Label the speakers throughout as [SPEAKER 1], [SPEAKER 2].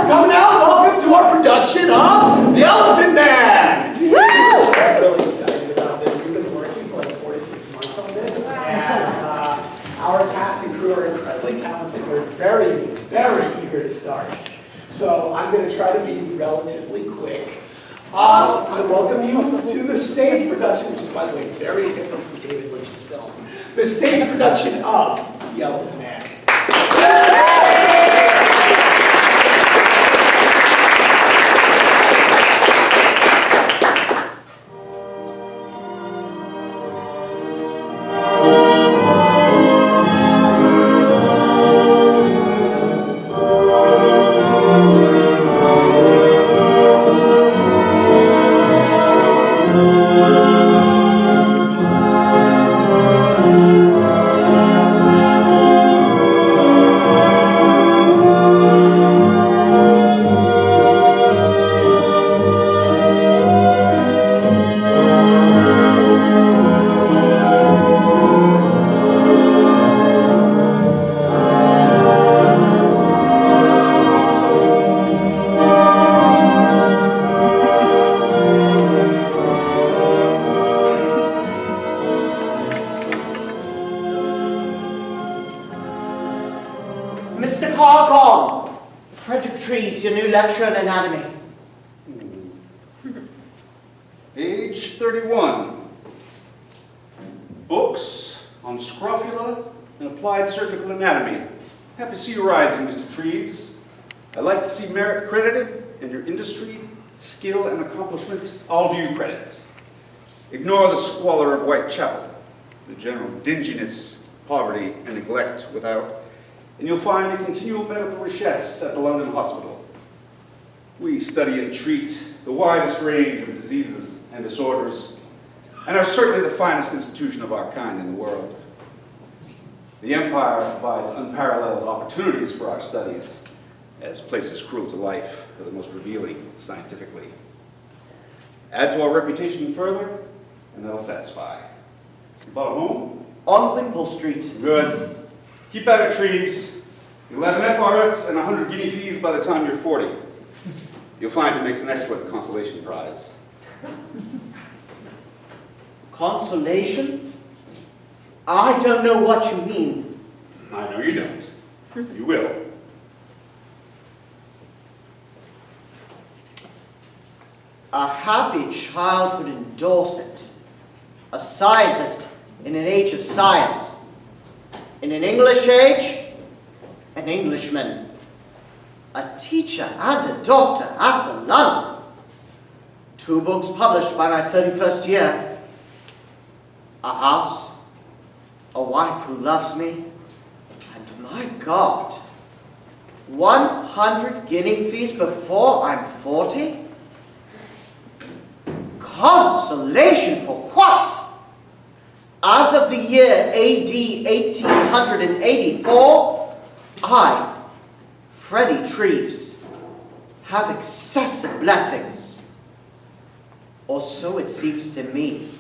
[SPEAKER 1] Come now, welcome to our production of The Elephant Man. I'm really excited about this. We've been working for like 4 to 6 months on this, and our cast and crew are incredibly talented. We're very, very eager to start. So I'm going to try to be relatively quick. I welcome you to the stage production, which is, by the way, very different from David Lynch's film. The stage production of The Elephant Man.
[SPEAKER 2] Mr. CARR-GOMM, Frederick Treves, your new lecturer in anatomy.
[SPEAKER 3] Age 31. Books on scrofula and applied surgical anatomy. Happy to see you rising, Mr. Treves. I'd like to see Merrick credited, and your industry, skill, and accomplishment all due credit. Ignore the squalor of Whitechapel, the general dinginess, poverty, and neglect without, and you'll find a continual medical richesse at the London Hospital. We study and treat the widest range of diseases and disorders, and are certainly the finest institution of our kind in the world. The Empire provides unparalleled opportunities for our studies, as places cruel to life are the most revealing scientifically. Add to our reputation further, and that'll satisfy. You bought a home?
[SPEAKER 2] On Wimpole Street.
[SPEAKER 3] Good. Keep at it, Treves. You'll have an FRS and 100 guinea fees by the time you're 40. You'll find it makes an excellent consolation prize.
[SPEAKER 2] Consolation? I don't know what you mean.
[SPEAKER 3] I know you don't. You will.
[SPEAKER 2] A happy child would endorse it. A scientist in an age of science. In an English age, an Englishman. A teacher and a doctor at the London. 2 books published by my 31st year. A house. A wife who loves me. And my God, 100 guinea fees before I'm 40? Consolation for what? As of the year AD 1884, I, Freddie Treves, have excessive blessings. Or so it seems to me.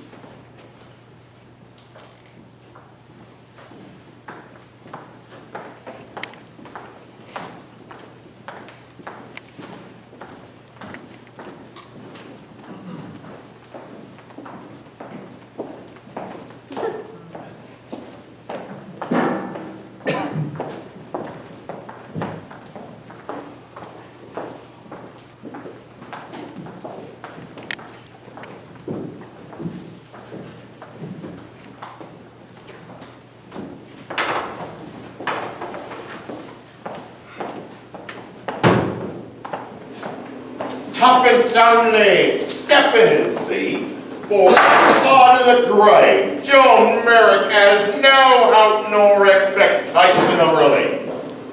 [SPEAKER 4] Tuppence only, step in and see. For side of the grave, John Merrick has no hope nor expectation of relief.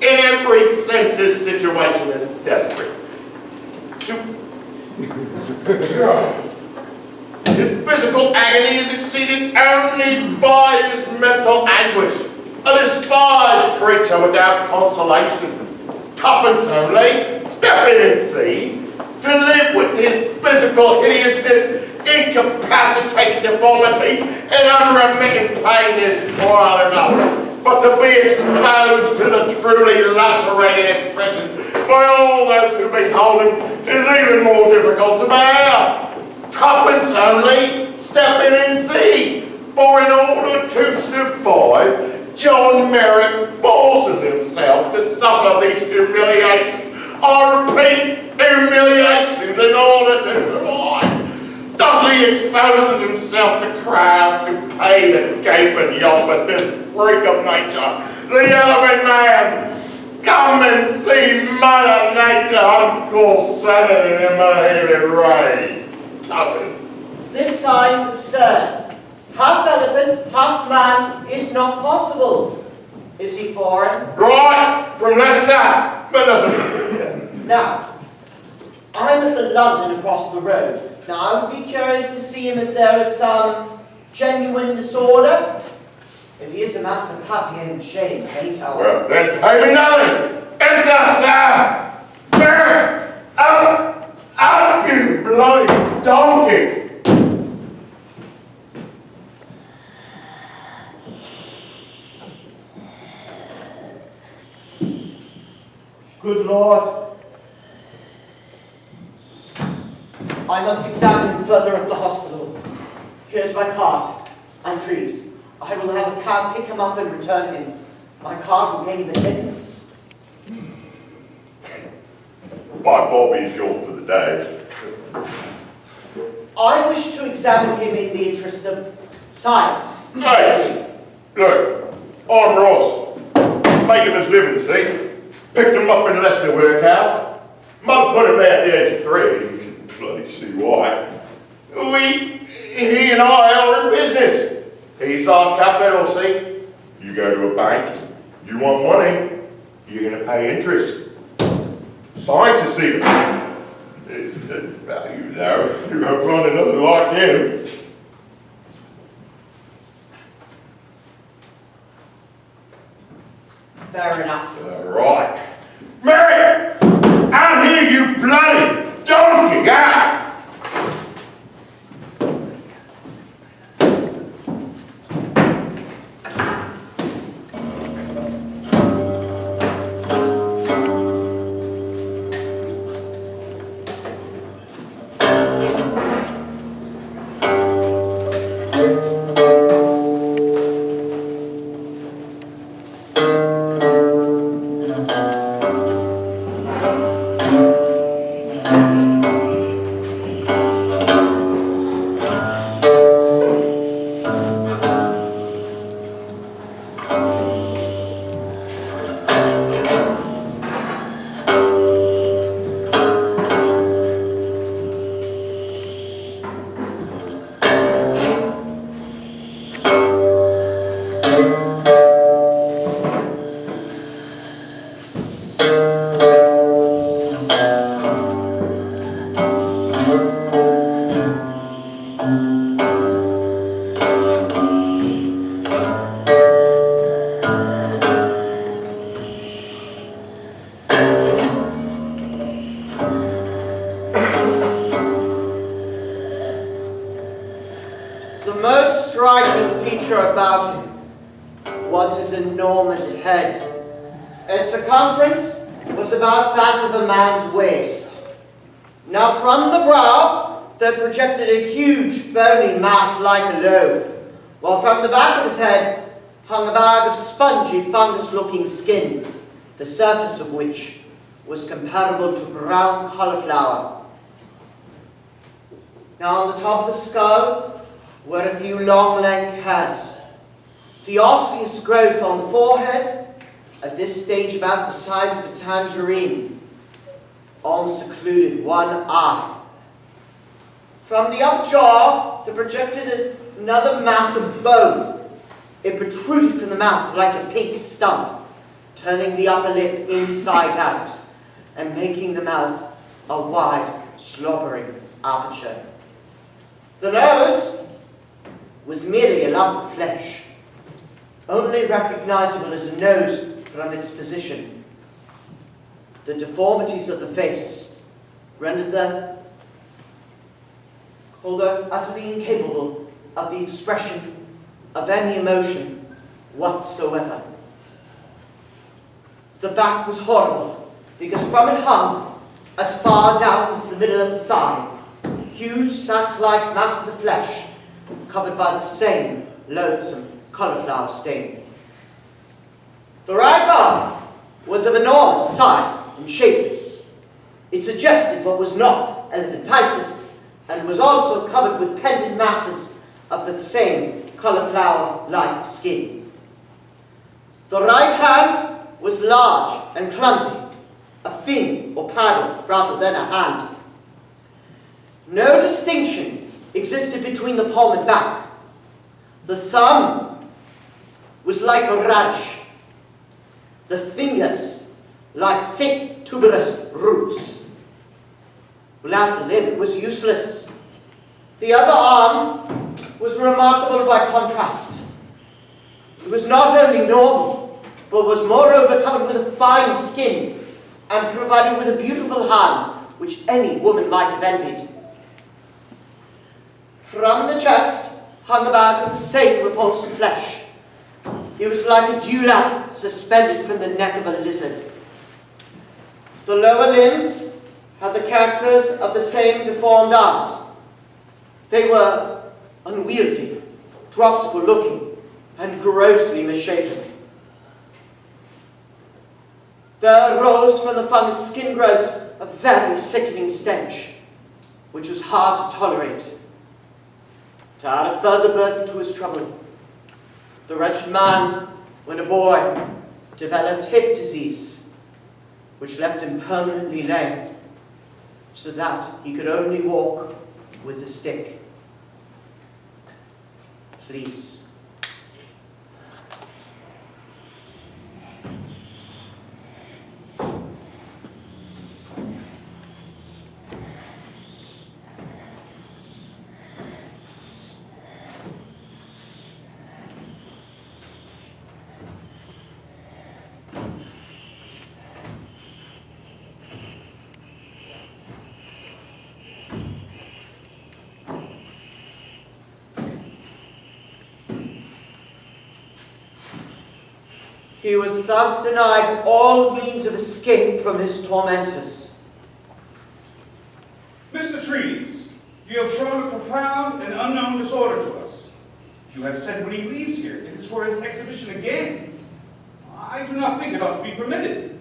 [SPEAKER 4] In every sense, his situation is desperate. His physical agony is exceeded only by his mental anguish. A despised creature without consolation. Tuppence only, step in and see. To live with his physical hideousness, incapacitating deformities, and unremitting pain is toil enough. But to be exposed to the truly lacerating expression by all those those who behold him is even more difficult to bear. Tuppence only, step in and see. For in order to survive, John Merrick forces himself to suffer these humiliations. I repeat, humiliations in order to survive. Thus he exposes himself to crowds who pay the gape and yelp at this freak of nature, the elephant man. Come and see Mother Nature uncorseted in immaculate ray. Tuppence.
[SPEAKER 2] This sign's absurd. Half elephant, half man is not possible. Is he foreign?
[SPEAKER 4] Right, from Leicester, but
[SPEAKER 2] Now, I'm at the London across the road. Now, I would be curious to see him if there is some genuine disorder. If he is a mass of happy and shame, hate our...
[SPEAKER 4] well, then pay me nothing. Enter, sir. Merrick, out, out, you bloody donkey.
[SPEAKER 2] Good Lord. I must examine him further at the hospital. Here's my card. I'm Treves. I will have a cab pick him up and return him. My card will gain him admittance.
[SPEAKER 4] My Bobby's yours for the day.
[SPEAKER 2] I wish to examine him in the interest of science.
[SPEAKER 4] Hey, look, I'm Ross. Making his living, see? Picked him up in Leicester workout. Mother put him there at the age of 3. You can bloody see why. He and I are in business. He's our capital, see? You go to a bank, you want money, you're going to pay interest. Science is see. It's good value now. You won't find another like him.
[SPEAKER 2] Fair enough.
[SPEAKER 4] Right. Merrick! Out here, you bloody donkey! Out!
[SPEAKER 2] The most striking feature about him was his enormous head. Its circumference was about that of a man's waist. Now from the brow there projected a huge bony mass like a loaf, while from the back of his head hung a bag of spongy fungus-looking skin, the surface of which was comparable to brown cauliflower. Now on the top of the skull were a few long lank hairs. The osseous growth on the forehead, at this stage about the size of a tangerine, almost occluded one eye. From the upper jaw there projected another mass of bone. It protruded from the mouth like a pink stump, turning the upper lip inside out and making the mouth a wide, slobbering aperture. The nose was merely a lump of flesh, only recognizable as a nose from its position. The deformities of the face rendered the although utterly incapable of the expression of any emotion whatsoever. The back was horrible, because from it hung as far down as the middle of the thigh, huge sack-like masses of flesh, covered by the same loathsome cauliflower stain. The right arm was of enormous size and shapeless. It suggested but was not elephantiasis, and was also covered with pendant masses of the same cauliflower-like skin. The right hand was large and clumsy, a fin or paddle rather than a hand. No distinction existed between the palm and back. The thumb was like a radish, the fingers like thick tuberous roots. Without a limb, it was useless. The other arm was remarkable by contrast. It was not only normal, but was moreover covered with a fine skin and provided with a beautiful hand, which any woman might have envied. From the chest hung a bag of the same repulsive flesh. It was like a dewlap suspended from the neck of a lizard. The lower limbs had the characters of the same deformed arms. They were unwieldy, dropsical looking, and grossly misshapen. There arose from the fungus skin growths a very sickening stench, which was hard to tolerate. To add a further burden to his trouble, the wretched man, when a boy, developed hip disease, which left him permanently lame, so that he could only walk with a stick. Please. He was thus denied all means of escape from his tormentors.
[SPEAKER 3] Mr. Treves, you have shown a profound and unknown disorder to us. You have said when he leaves here, it is for his exhibition again. I do not think it ought to be permitted.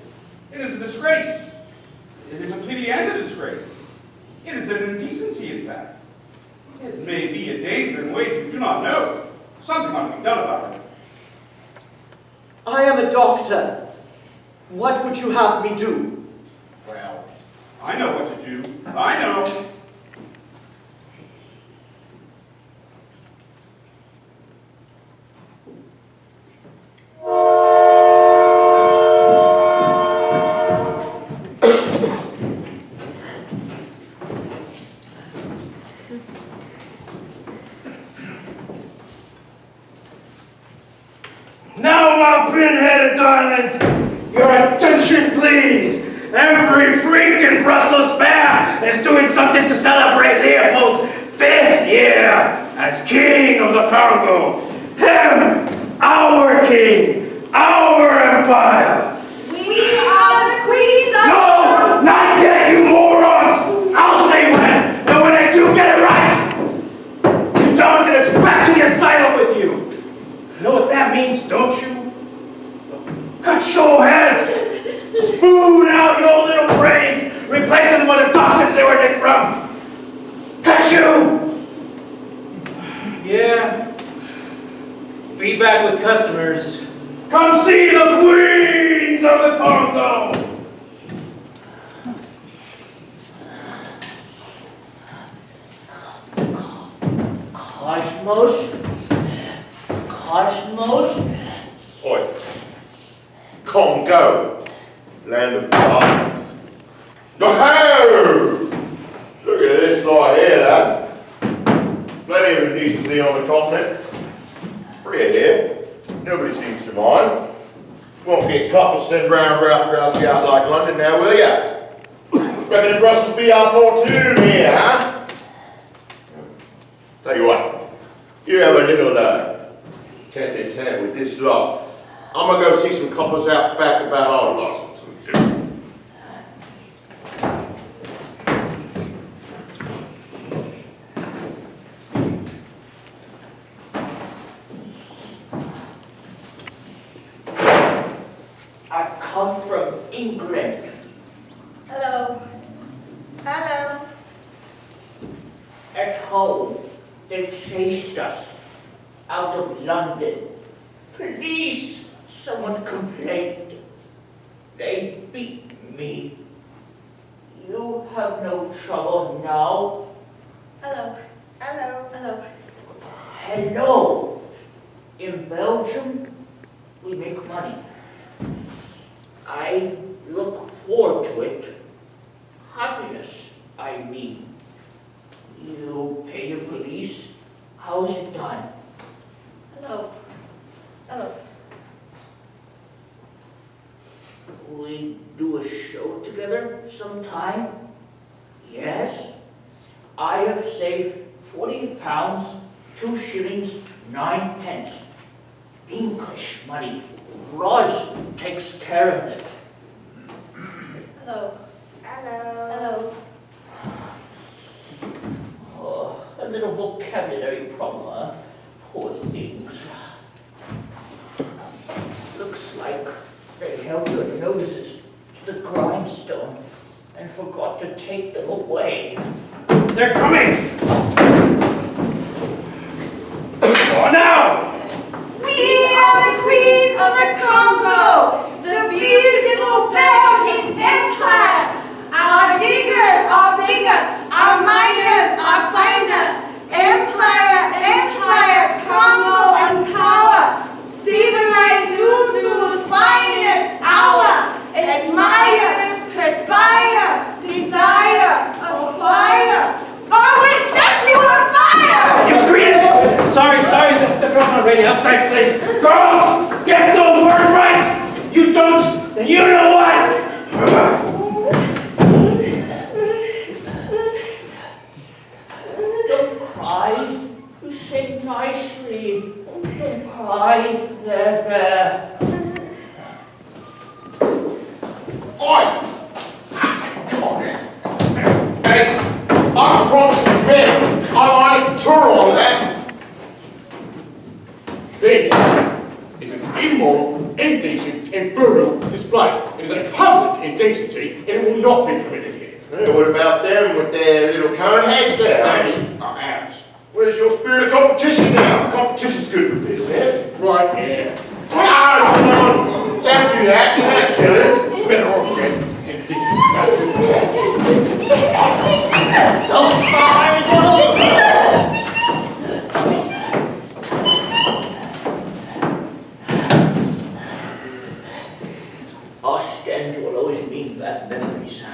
[SPEAKER 3] It is a disgrace. It is a pity and a disgrace. It is an indecency, in fact. It may be a danger in ways we do not know. Something ought to be done about it.
[SPEAKER 2] I am a doctor. What would you have me do?
[SPEAKER 3] Well, I know what to do. I know.
[SPEAKER 5] Now, my pin-headed darlings, your attention, please. Every freak in Brussels fair is doing something to celebrate Leopold's 5th year as King of the Congo. Him, our king, our empire.
[SPEAKER 6] We are the queens of...
[SPEAKER 5] No, not yet, you morons. I'll say when, and when I do get it right. You don't, and it's back to the asylum with you. Know what that means, don't you? Cut your heads, spoon out your little brains, replacing them with the toxins they were nicked from. Cut you! Yeah. Be back with customers. Come see the queens of the Congo.
[SPEAKER 7] Kosmos.
[SPEAKER 4] Oi. Congo. Land of darkness. No! Look at this lot here, lad. Plenty of indecency on the continent. Free of here. Nobody seems to mind. Won't get coppers sent round GARCIA out like London now, will ya? Reckon the Brussels be our platoon here, huh? Tell you what, you have a little tete-a-tete with this lot. I'm gonna go see some coppers out back about our license.
[SPEAKER 5] come from England.
[SPEAKER 6] Hello. Hello.
[SPEAKER 5] At home, they chased us out of London. Police, someone complained. They beat me. You have no trouble now?
[SPEAKER 6] Hello. Hello. Hello.
[SPEAKER 5] Hello. In Belgium, we make money. I look forward to it. Happiness, I mean. You pay your police. How's it done?
[SPEAKER 6] Hello. Hello.
[SPEAKER 5] We do a show together sometime? Yes. I have saved £40, 2 shillings, 9 pence. English money. Roz takes care of it.
[SPEAKER 6] Hello. Hello.
[SPEAKER 5] Oh, a little vocabulary problem, huh? Poor things. Looks like they held their noses to the grindstone and forgot to take them away.
[SPEAKER 7] They're coming! Oh, now!
[SPEAKER 6] We are the queens of the Congo, the beautiful Belgian Empire. Our diggers are bigger, our miners are finer. Empire, Congo and power. Civilized Zuzu's finest hour. Admire, perspire, desire, acquire. Or we set you on fire!
[SPEAKER 7] You credence! Sorry, the girl's not ready. Outside, please. Girls, get those words right! You don't, then you know what?
[SPEAKER 5] Don't cry. You say nicely. Don't cry. There.
[SPEAKER 4] Oi! Come on, man. Hey, I'm from Japan. I'm on a tour on that. This is an immoral, indecent, and brutal display. It is a public indecency, and it will not be permitted here.
[SPEAKER 8] Hey, what about them with their little cone heads there?
[SPEAKER 4] They are ours.
[SPEAKER 8] Where's your spirit of competition now? Competition's good for business.
[SPEAKER 4] Right here.
[SPEAKER 8] Ah, come on. Don't do that. You can't kill it.
[SPEAKER 4] Better off get indecent.
[SPEAKER 5] Don't cry. Ostend will always mean bad memories,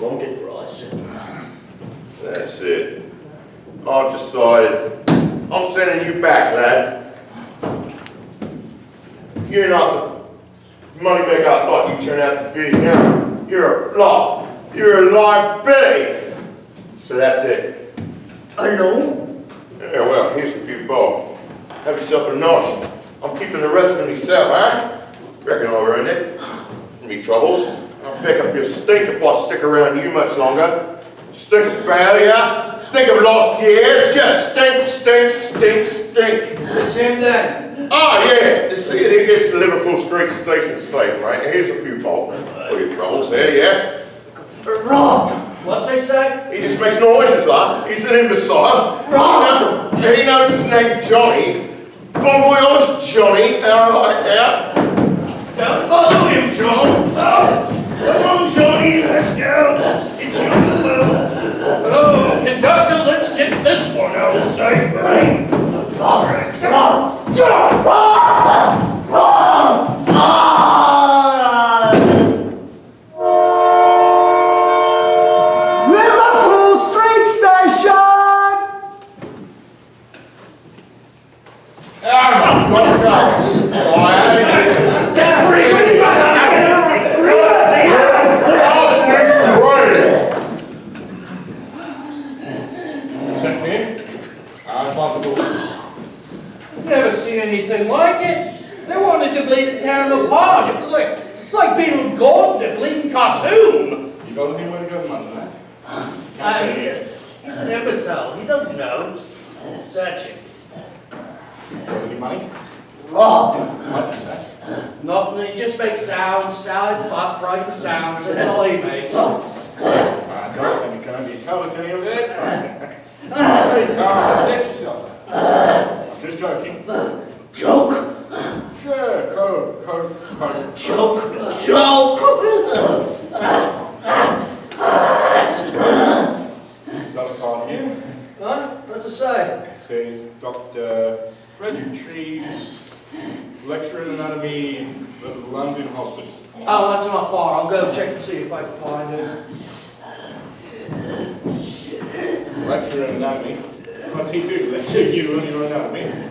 [SPEAKER 5] won't it, Ross?
[SPEAKER 8] That's it. I've decided. I'm sending you back, lad. You're not the moneymaker I thought you turned out to be. Now, you're a flop. You're a liability. So that's it.
[SPEAKER 5] Alone?
[SPEAKER 8] Yeah, well, here's a few bob. Have yourself a nosh. I'm keeping the rest for myself, huh? Reckon I'll earn it. Any troubles? I'll pick up your stink if I stick around you much longer. Stink of failure, stink of lost years, just stink.
[SPEAKER 3] It's him then.
[SPEAKER 8] Oh yeah, you see it gets to Liverpool Street Station safe, right? And here's a few bob for your troubles there, yeah?
[SPEAKER 5] Robbed!
[SPEAKER 3] What's they say?
[SPEAKER 8] He just makes noises, like he's an imbecile.
[SPEAKER 5] Robbed!
[SPEAKER 8] He knows his name, Johnny. Bon voyage, Johnny. All right, now.
[SPEAKER 7] Don't follow him, John. Come on, Johnny, let's go. It's your will. Oh, conductor, let's get this one out of sight, right? All right.
[SPEAKER 1] Liverpool Street Station!
[SPEAKER 3] Never seen anything like it. They wanted to bleed the town apart. It's like being with Gordon, a bleeding cartoon.
[SPEAKER 4] You got anywhere to go, man,
[SPEAKER 3] He's an imbecile. He doesn't know. Searching.
[SPEAKER 4] Got any money?
[SPEAKER 5] robbed.
[SPEAKER 7] What's that?
[SPEAKER 5] Nothing, he just makes sounds, salad, pop, frightened sounds, that's all he makes.
[SPEAKER 7] Don't let me come be color to you with it. Hey, Carl, set yourself. I'm just joking.
[SPEAKER 5] Joke,
[SPEAKER 7] Sure,
[SPEAKER 5] joke.
[SPEAKER 7] Stop calling you.
[SPEAKER 5] Huh? What's it say?
[SPEAKER 7] Says Dr. Frederick Treves, lecturer in anatomy at London Hospital.
[SPEAKER 5] Oh, that's not far. I'll go check and see if I can find him.
[SPEAKER 7] Lecturer in anatomy? What's he do? Lecture you on your anatomy?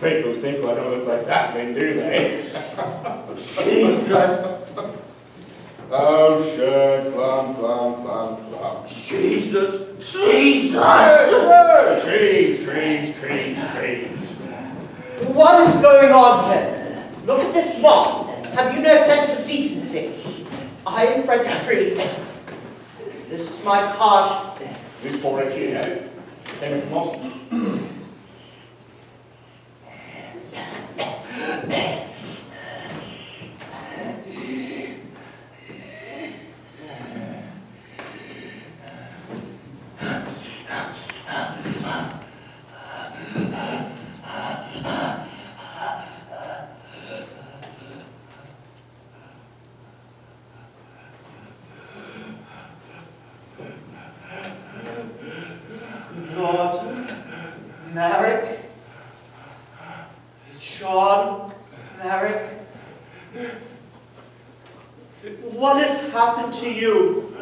[SPEAKER 7] People think I don't look like that men, do they? Oh, sure, glum.
[SPEAKER 5] Jesus.
[SPEAKER 7] Sure, Treves.
[SPEAKER 2] What is going on here? Look at this mob. Have you no sense of decency? I am Frederick Treves. This is my card.
[SPEAKER 7] This poor Richie had it. She came in from Austin.
[SPEAKER 2] Lord Merrick, John Merrick, what has happened to you?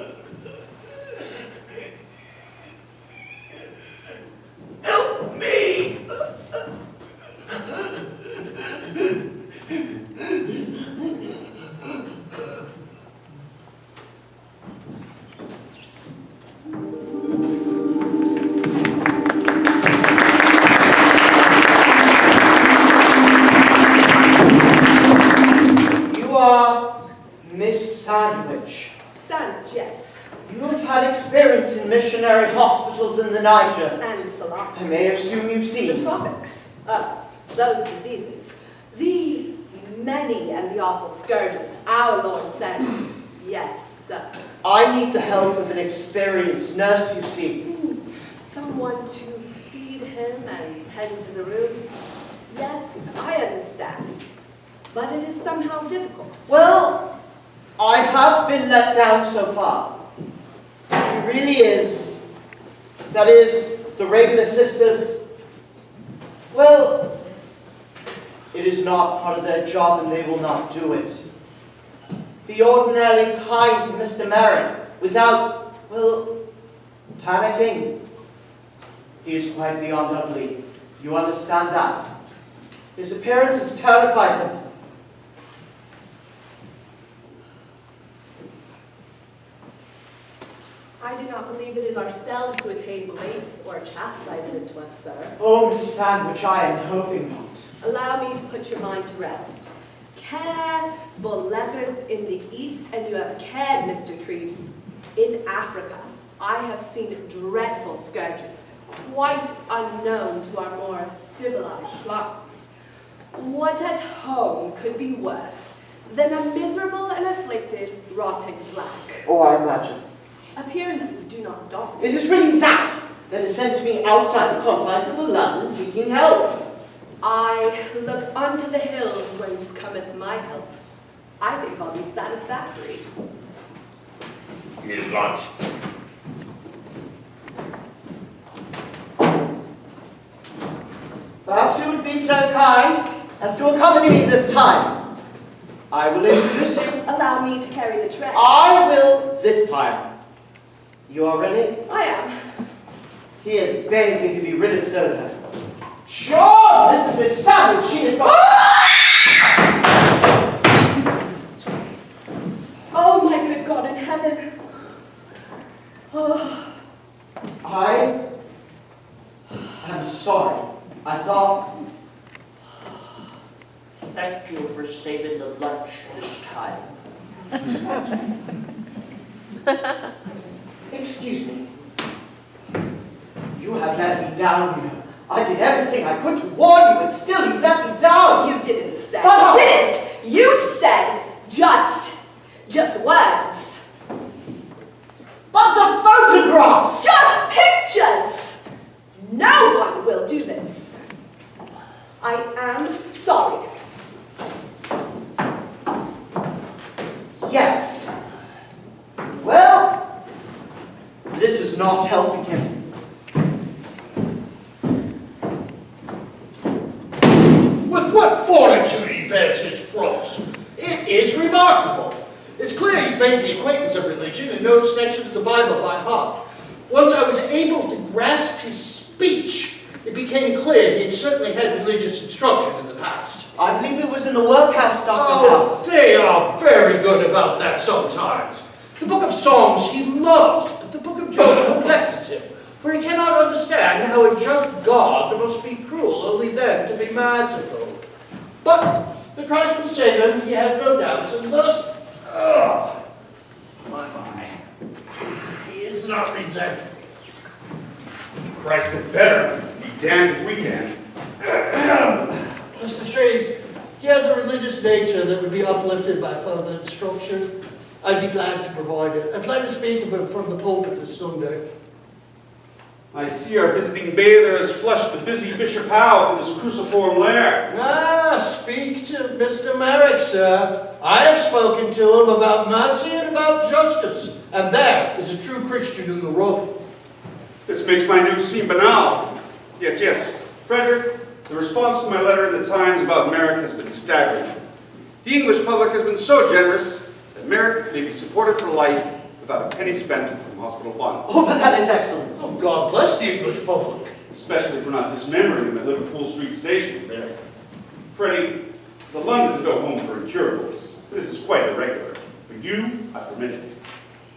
[SPEAKER 5] Help me!
[SPEAKER 2] Miss Sandwich.
[SPEAKER 6] Sandwich, yes.
[SPEAKER 2] You have had experience in missionary hospitals in the Niger.
[SPEAKER 6] And Salah.
[SPEAKER 2] I may assume you've
[SPEAKER 6] The
[SPEAKER 2] seen.
[SPEAKER 6] tropics. Those diseases. The many and the awful scourges our Lord sends. Yes, sir.
[SPEAKER 2] I need the help of an experienced nurse, you see.
[SPEAKER 6] Someone to feed him and tend to the wound. Yes, I understand. But it is somehow difficult.
[SPEAKER 2] Well, I have been let down so far. It really is. That is, the regular sisters, well, it is not part of their job and they will not do it. Be ordinarily kind to Mr. Merrick without, well, panicking. He is quite beyond ugly. You understand that? His appearance has terrified them.
[SPEAKER 6] I do not believe it is ourselves who attain grace or chastise it to us, sir.
[SPEAKER 2] Oh, Miss Sandwich, I am hoping not.
[SPEAKER 6] Allow me to put your mind to rest. Care for lepers in the East, and you have cared, Mr. Treves. In Africa, I have seen dreadful scourges, quite unknown to our more civilized climes. What at home could be worse than a miserable and afflicted rotting black?
[SPEAKER 2] Oh, I imagine.
[SPEAKER 6] Appearances do not daunt.
[SPEAKER 2] It is really that has sent me outside the confines of London seeking help.
[SPEAKER 6] I look unto the hills whence cometh my help. I think I'll be satisfactory.
[SPEAKER 4] Here's lunch.
[SPEAKER 2] Perhaps you would be so kind as to accompany me this time. I will introduce you.
[SPEAKER 6] Allow me to carry the tray.
[SPEAKER 2] I will this time. You are ready?
[SPEAKER 6] I am.
[SPEAKER 2] He is begging to be rid of his odor. Sure, this is Miss Sandwich. She is going.
[SPEAKER 6] Oh, my good God in heaven. Oh.
[SPEAKER 2] I am sorry. I thought.
[SPEAKER 9] Thank you for saving the lunch this time.
[SPEAKER 2] Excuse me. You have let me down, you know. I did everything I could to warn you, and still you let me down.
[SPEAKER 6] You didn't say.
[SPEAKER 2] But
[SPEAKER 6] You didn't. You said just words.
[SPEAKER 2] But the photographs!
[SPEAKER 6] Just pictures. No one will do this. I am sorry.
[SPEAKER 2] Yes. Well, this is not helping him.
[SPEAKER 7] With what fortitude he bears his cross. It is remarkable. It's clear he's made the acquaintance of religion and knows sections of the Bible by heart. Once I was able to grasp his speech, it became clear he had certainly had religious instruction in the past.
[SPEAKER 2] I believe it was in the workhouse, Dr.
[SPEAKER 7] Oh, they are very good about that sometimes. The book of Psalms he loves, but the book of Job perplexes him, for he cannot understand how a just God must be cruel only then to be merciful. But the Christ will save him, he has no doubts, and thus, my, he is not resentful.
[SPEAKER 3] Christ had better be damned if we can.
[SPEAKER 7] Mr. Treves, he has a religious nature that would be uplifted by further instruction. I'd be glad to provide it. I plan to speak of it from the pulpit this Sunday.
[SPEAKER 3] I see our visiting bather has flushed the busy Bishop Howe from his cruciform lair.
[SPEAKER 7] Speak to Mr. Merrick, sir. I have spoken to him about mercy and about justice, and there is a true Christian in the roof.
[SPEAKER 3] This makes my news seem banal. Yet, yes, Frederick, the response to my letter in the Times about Merrick has been staggering. The English public has been so generous that Merrick may be supported for life without a penny spent from hospital funds.
[SPEAKER 2] Oh, but that is excellent.
[SPEAKER 7] Oh, God bless the English public.
[SPEAKER 3] Especially for not dismembering him at Liverpool Street Station. Freddie, the London to go home for incurables. This is quite irregular. For you, I permit it.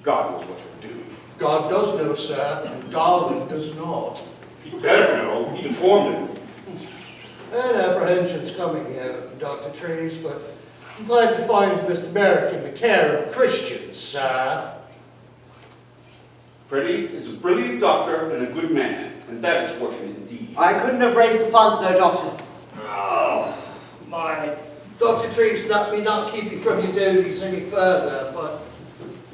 [SPEAKER 3] God knows what you're doing.
[SPEAKER 7] God does know, sir, and Darwin does not.
[SPEAKER 3] He better know. He deformed him.
[SPEAKER 7] And apprehension's coming here, Dr. Treves, but I'm glad to find Mr. Merrick in the care of Christians, sir.
[SPEAKER 3] Freddie is a brilliant doctor and a good man, and that is fortunate indeed.
[SPEAKER 2] I couldn't have raised the funds though, Doctor.
[SPEAKER 7] Oh, my. Dr. Treves, let me not keep you from your duties any further, but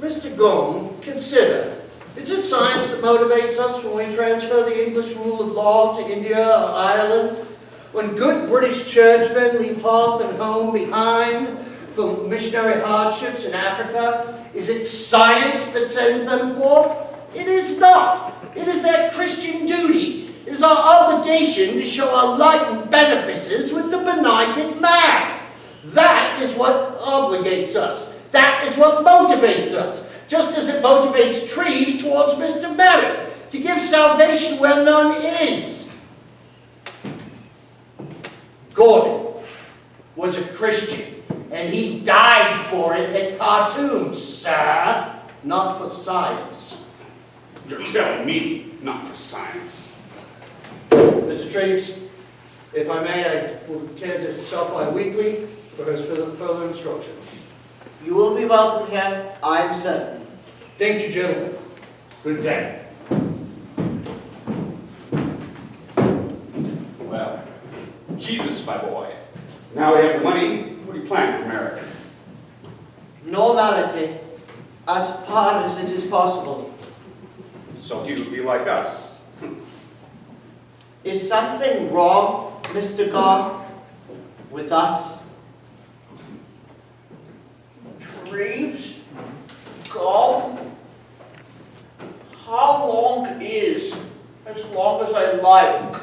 [SPEAKER 7] Mr. GOMM, consider, is it science that motivates us when we transfer the English rule of law to India or Ireland? When good British churchmen leave hearth and home behind for missionary hardships in Africa? Is it science that sends them forth? It is not. It is their Christian duty. It is our obligation to show our lightened benefices with the benighted man. That is what obligates us. That is what motivates us. Just as it motivates Treves towards Mr. Merrick to give salvation where none is. Gordon was a Christian, and he died for it at Khartoum, sir, not for science.
[SPEAKER 3] You're telling me, not for science.
[SPEAKER 7] Mr. Treves, if I may, I will care to stop by weekly for his further instruction.
[SPEAKER 2] You will be welcome here, I am certain.
[SPEAKER 7] Thank you, gentlemen. Good day.
[SPEAKER 3] Well, Jesus, my boy. Now we have the money, what do you plan for Merrick?
[SPEAKER 2] Normality, as far as it is possible.
[SPEAKER 3] So he would be like us.
[SPEAKER 2] Is something wrong, Mr. GOMM, with us?
[SPEAKER 9] Treves? GOMM? How long is as long as I like?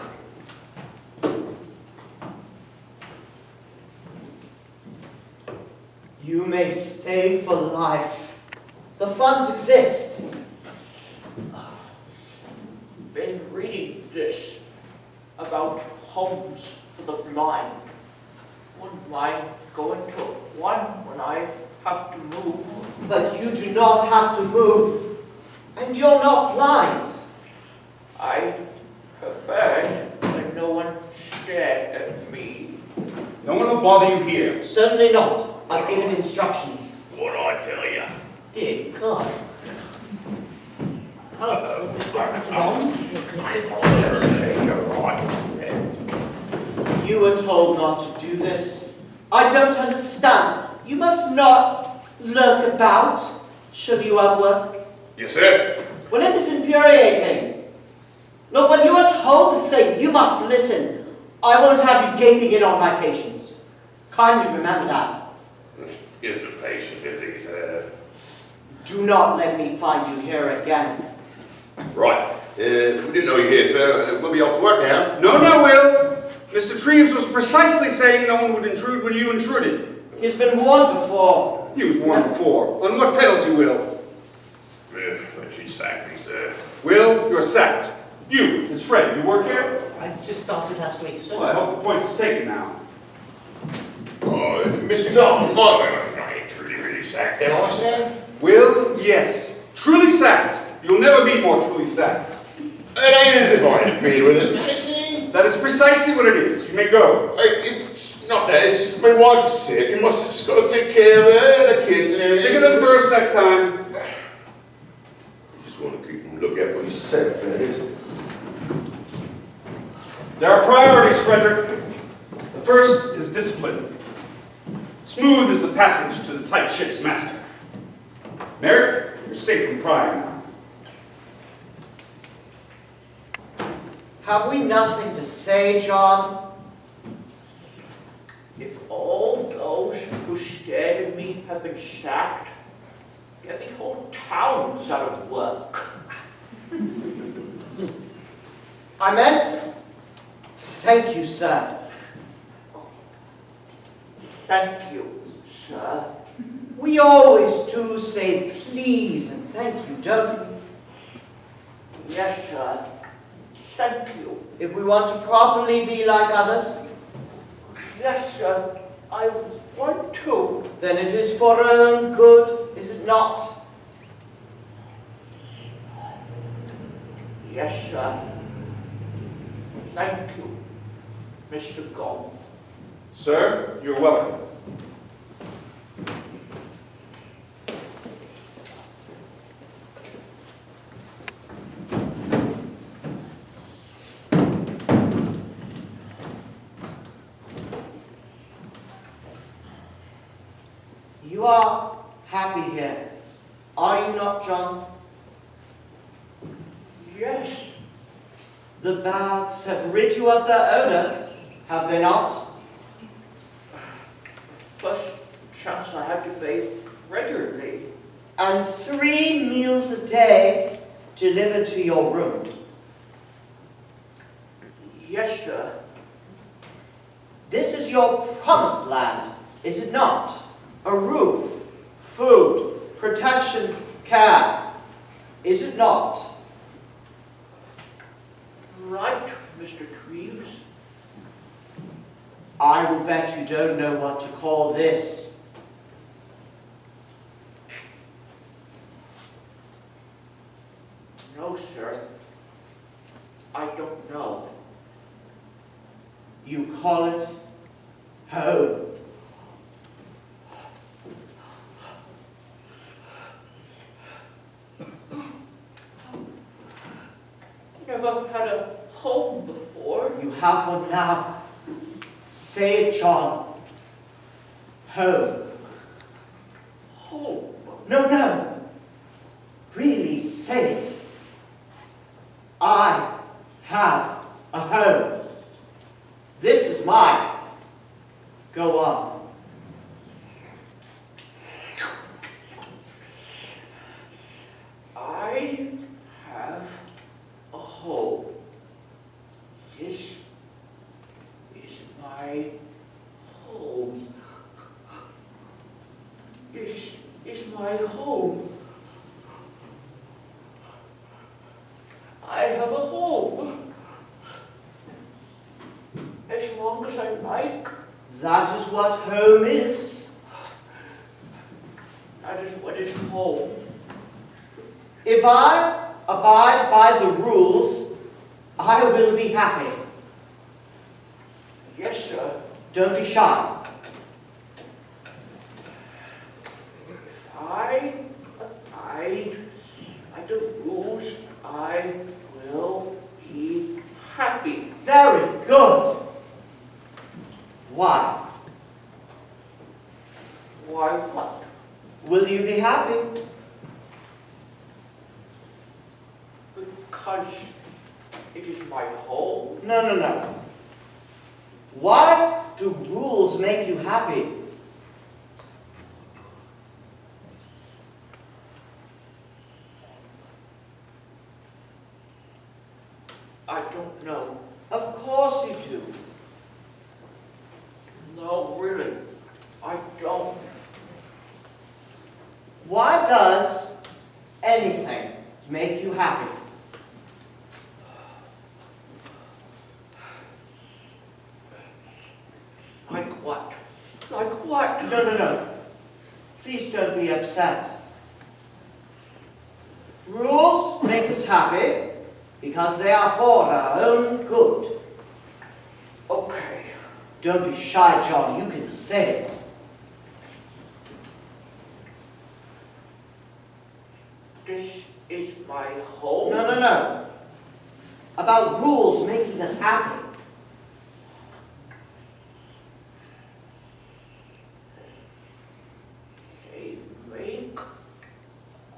[SPEAKER 2] You may stay for life. The funds exist.
[SPEAKER 9] Been reading this about homes for the blind. Wouldn't mind going to one when I have to move.
[SPEAKER 2] But you do not have to move. And you're not blind.
[SPEAKER 9] I preferred when no one stared at me.
[SPEAKER 3] No one will bother you here.
[SPEAKER 2] Certainly not. I've given instructions.
[SPEAKER 7] What I tell you? Dear God. Hello, Mr. GOMM.
[SPEAKER 2] You were told not to do this. I don't understand. You must not lurk about. Shall you have work?
[SPEAKER 8] Yes, sir.
[SPEAKER 2] Well, it is infuriating. Look, when you are told to think, you must listen. I won't have you gaping in on my patience. Kindly remember that.
[SPEAKER 8] Isn't patient, is he, sir?
[SPEAKER 2] Do not let me find you here again.
[SPEAKER 8] Right. We didn't know you were here, sir. We'll be off to work now.
[SPEAKER 3] No, no, Will. Mr. Treves was precisely saying no one would intrude when you intruded.
[SPEAKER 2] He's been warned before.
[SPEAKER 3] He was warned before. On what penalty, Will?
[SPEAKER 8] Yeah, but she sacked me, sir.
[SPEAKER 3] Will, you're sacked. You, his friend, you work here?
[SPEAKER 9] I just started last week, sir.
[SPEAKER 3] Well, I hope the point is taken now.
[SPEAKER 8] Oh, Mr. Gomm, I ain't really sacked, am I, sir?
[SPEAKER 3] Will, yes. Truly sacked. You'll never be more truly sacked.
[SPEAKER 8] It ain't as if I interfered with his medicine.
[SPEAKER 3] That is precisely what it is. You may go.
[SPEAKER 8] It's not that, it's just my wife is sick and my sister's got to take care of her and the kids and everything.
[SPEAKER 3] Think of them first next time.
[SPEAKER 8] You just want to keep them looking out for yourself, that is.
[SPEAKER 3] There are priorities, Frederick. The first is discipline. Smooth is the passage to the tight ship's master. Merrick, you're safe from prying now.
[SPEAKER 2] Have we nothing to say, John?
[SPEAKER 9] If all those who stared at me have been sacked, get me whole towns out of work.
[SPEAKER 2] I meant, thank you, sir.
[SPEAKER 9] Thank you, sir.
[SPEAKER 2] We always do say please and thank you, don't we?
[SPEAKER 9] Yes, sir. Thank you.
[SPEAKER 2] If we want to properly be like others,
[SPEAKER 9] Yes, sir. I want to.
[SPEAKER 2] then it is for our own good, is it not?
[SPEAKER 9] Yes, sir. Thank you, Mr. Gomm.
[SPEAKER 3] Sir, you're welcome.
[SPEAKER 2] You are happy here, are you not, John?
[SPEAKER 9] Yes.
[SPEAKER 2] The baths have rid you of their odor, have they not?
[SPEAKER 9] First chance I have to bathe regularly.
[SPEAKER 2] And 3 meals a day delivered to your room.
[SPEAKER 9] Yes, sir.
[SPEAKER 2] This is your promised land, is it not? A roof, food, protection, care, is it not?
[SPEAKER 9] Right, Mr. Treves.
[SPEAKER 2] I will bet you don't know what to call this.
[SPEAKER 9] No, sir. I don't know.
[SPEAKER 2] You call it home.
[SPEAKER 9] Never had a home before.
[SPEAKER 2] You have one now. Say it, John. Home.
[SPEAKER 9] Home.
[SPEAKER 2] No. Really, say it. I have a home. This is mine. Go on.
[SPEAKER 9] I have a home. This is my home. This is my home. I have a home. As long as I like.
[SPEAKER 2] That is what home is.
[SPEAKER 9] That is what is home.
[SPEAKER 2] If I abide by the rules, I will be happy.
[SPEAKER 9] Yes, sir.
[SPEAKER 2] Don't be shy.
[SPEAKER 9] If I abide by the rules, I will be happy.
[SPEAKER 2] Very good.
[SPEAKER 9] Because it is my home.
[SPEAKER 2] No, no, no. Why do rules make you happy?
[SPEAKER 9] I don't know.
[SPEAKER 2] Of course you do.
[SPEAKER 9] No, really, I don't.
[SPEAKER 2] Why does anything make you happy?
[SPEAKER 9] Like what? Like what?
[SPEAKER 2] No, no, no. Please don't be upset. Rules make us happy because they are for our own good.
[SPEAKER 9] Okay.
[SPEAKER 2] Don't be shy, John. You can say it.
[SPEAKER 9] This is my home.
[SPEAKER 2] No, no, no. About rules making us happy.
[SPEAKER 9] They make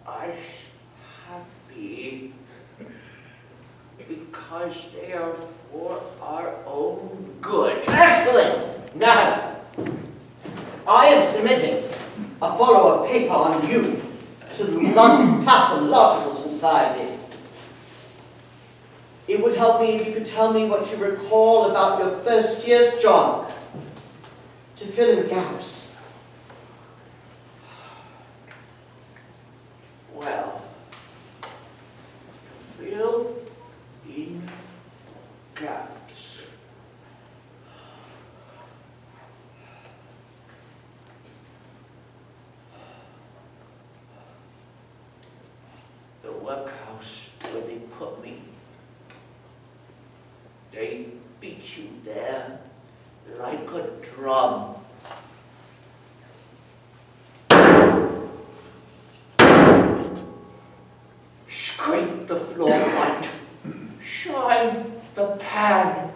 [SPEAKER 9] us happy because they are for our own good.
[SPEAKER 2] Excellent! Now, I am submitting a follow-up paper on you to the London Pathological Society. It would help me if you could tell me what you recall about your first years, John, to fill in gaps.
[SPEAKER 9] Well, fill in gaps. The workhouse where they put me. They beat you there like a drum. Scrape the floor white. Shine the pan.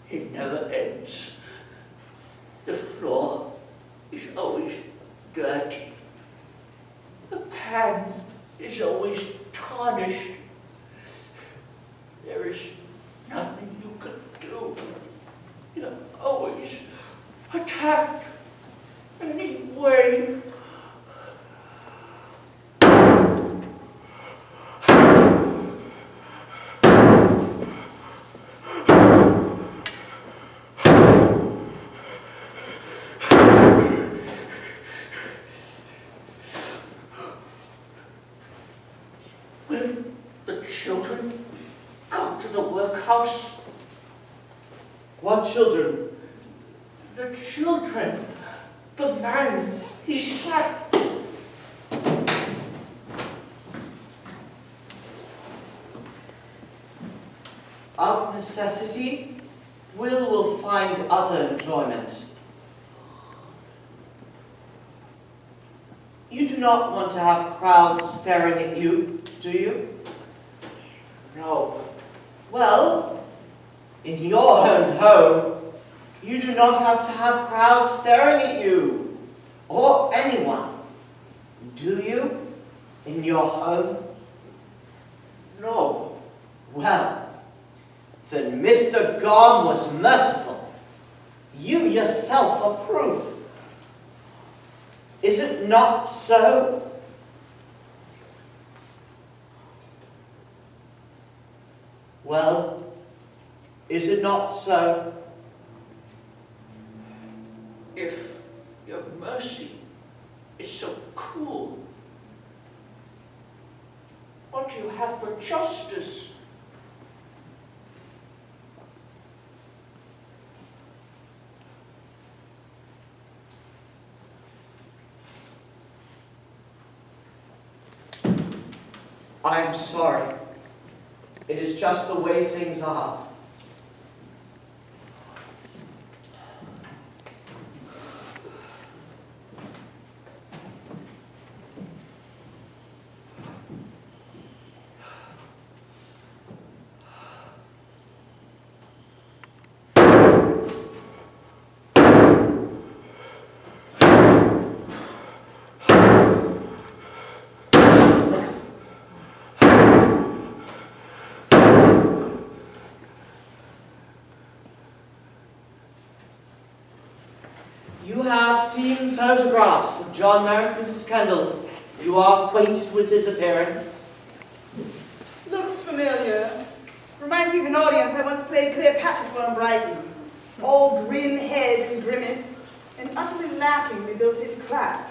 [SPEAKER 9] It never ends. The floor is always dirty. The pan is always tarnished. There is nothing you can do. You're always attacked anyway. Will the children come to the workhouse?
[SPEAKER 2] What children?
[SPEAKER 9] The children. The man he sacked.
[SPEAKER 2] Of necessity, will find other employment. You do not want to have crowds staring at you, do you?
[SPEAKER 9] No.
[SPEAKER 2] Well, in your own home, you do not have to have crowds staring at you, or anyone, do you, in your home?
[SPEAKER 9] No.
[SPEAKER 2] Well, then Mr. GOMM was merciful. You yourself approve. Is it not so? Well, is it not so?
[SPEAKER 9] If your mercy is so cruel, what do you have for justice?
[SPEAKER 2] I am sorry. It is just the way things are. seen photographs of John Merrick, Mrs. Kendall. You are acquainted with his appearance?
[SPEAKER 6] Looks familiar. Reminds me of an audience I once played Cleopatra for in Brighton. All grin head and grimace, and utterly lacking the ability to clap.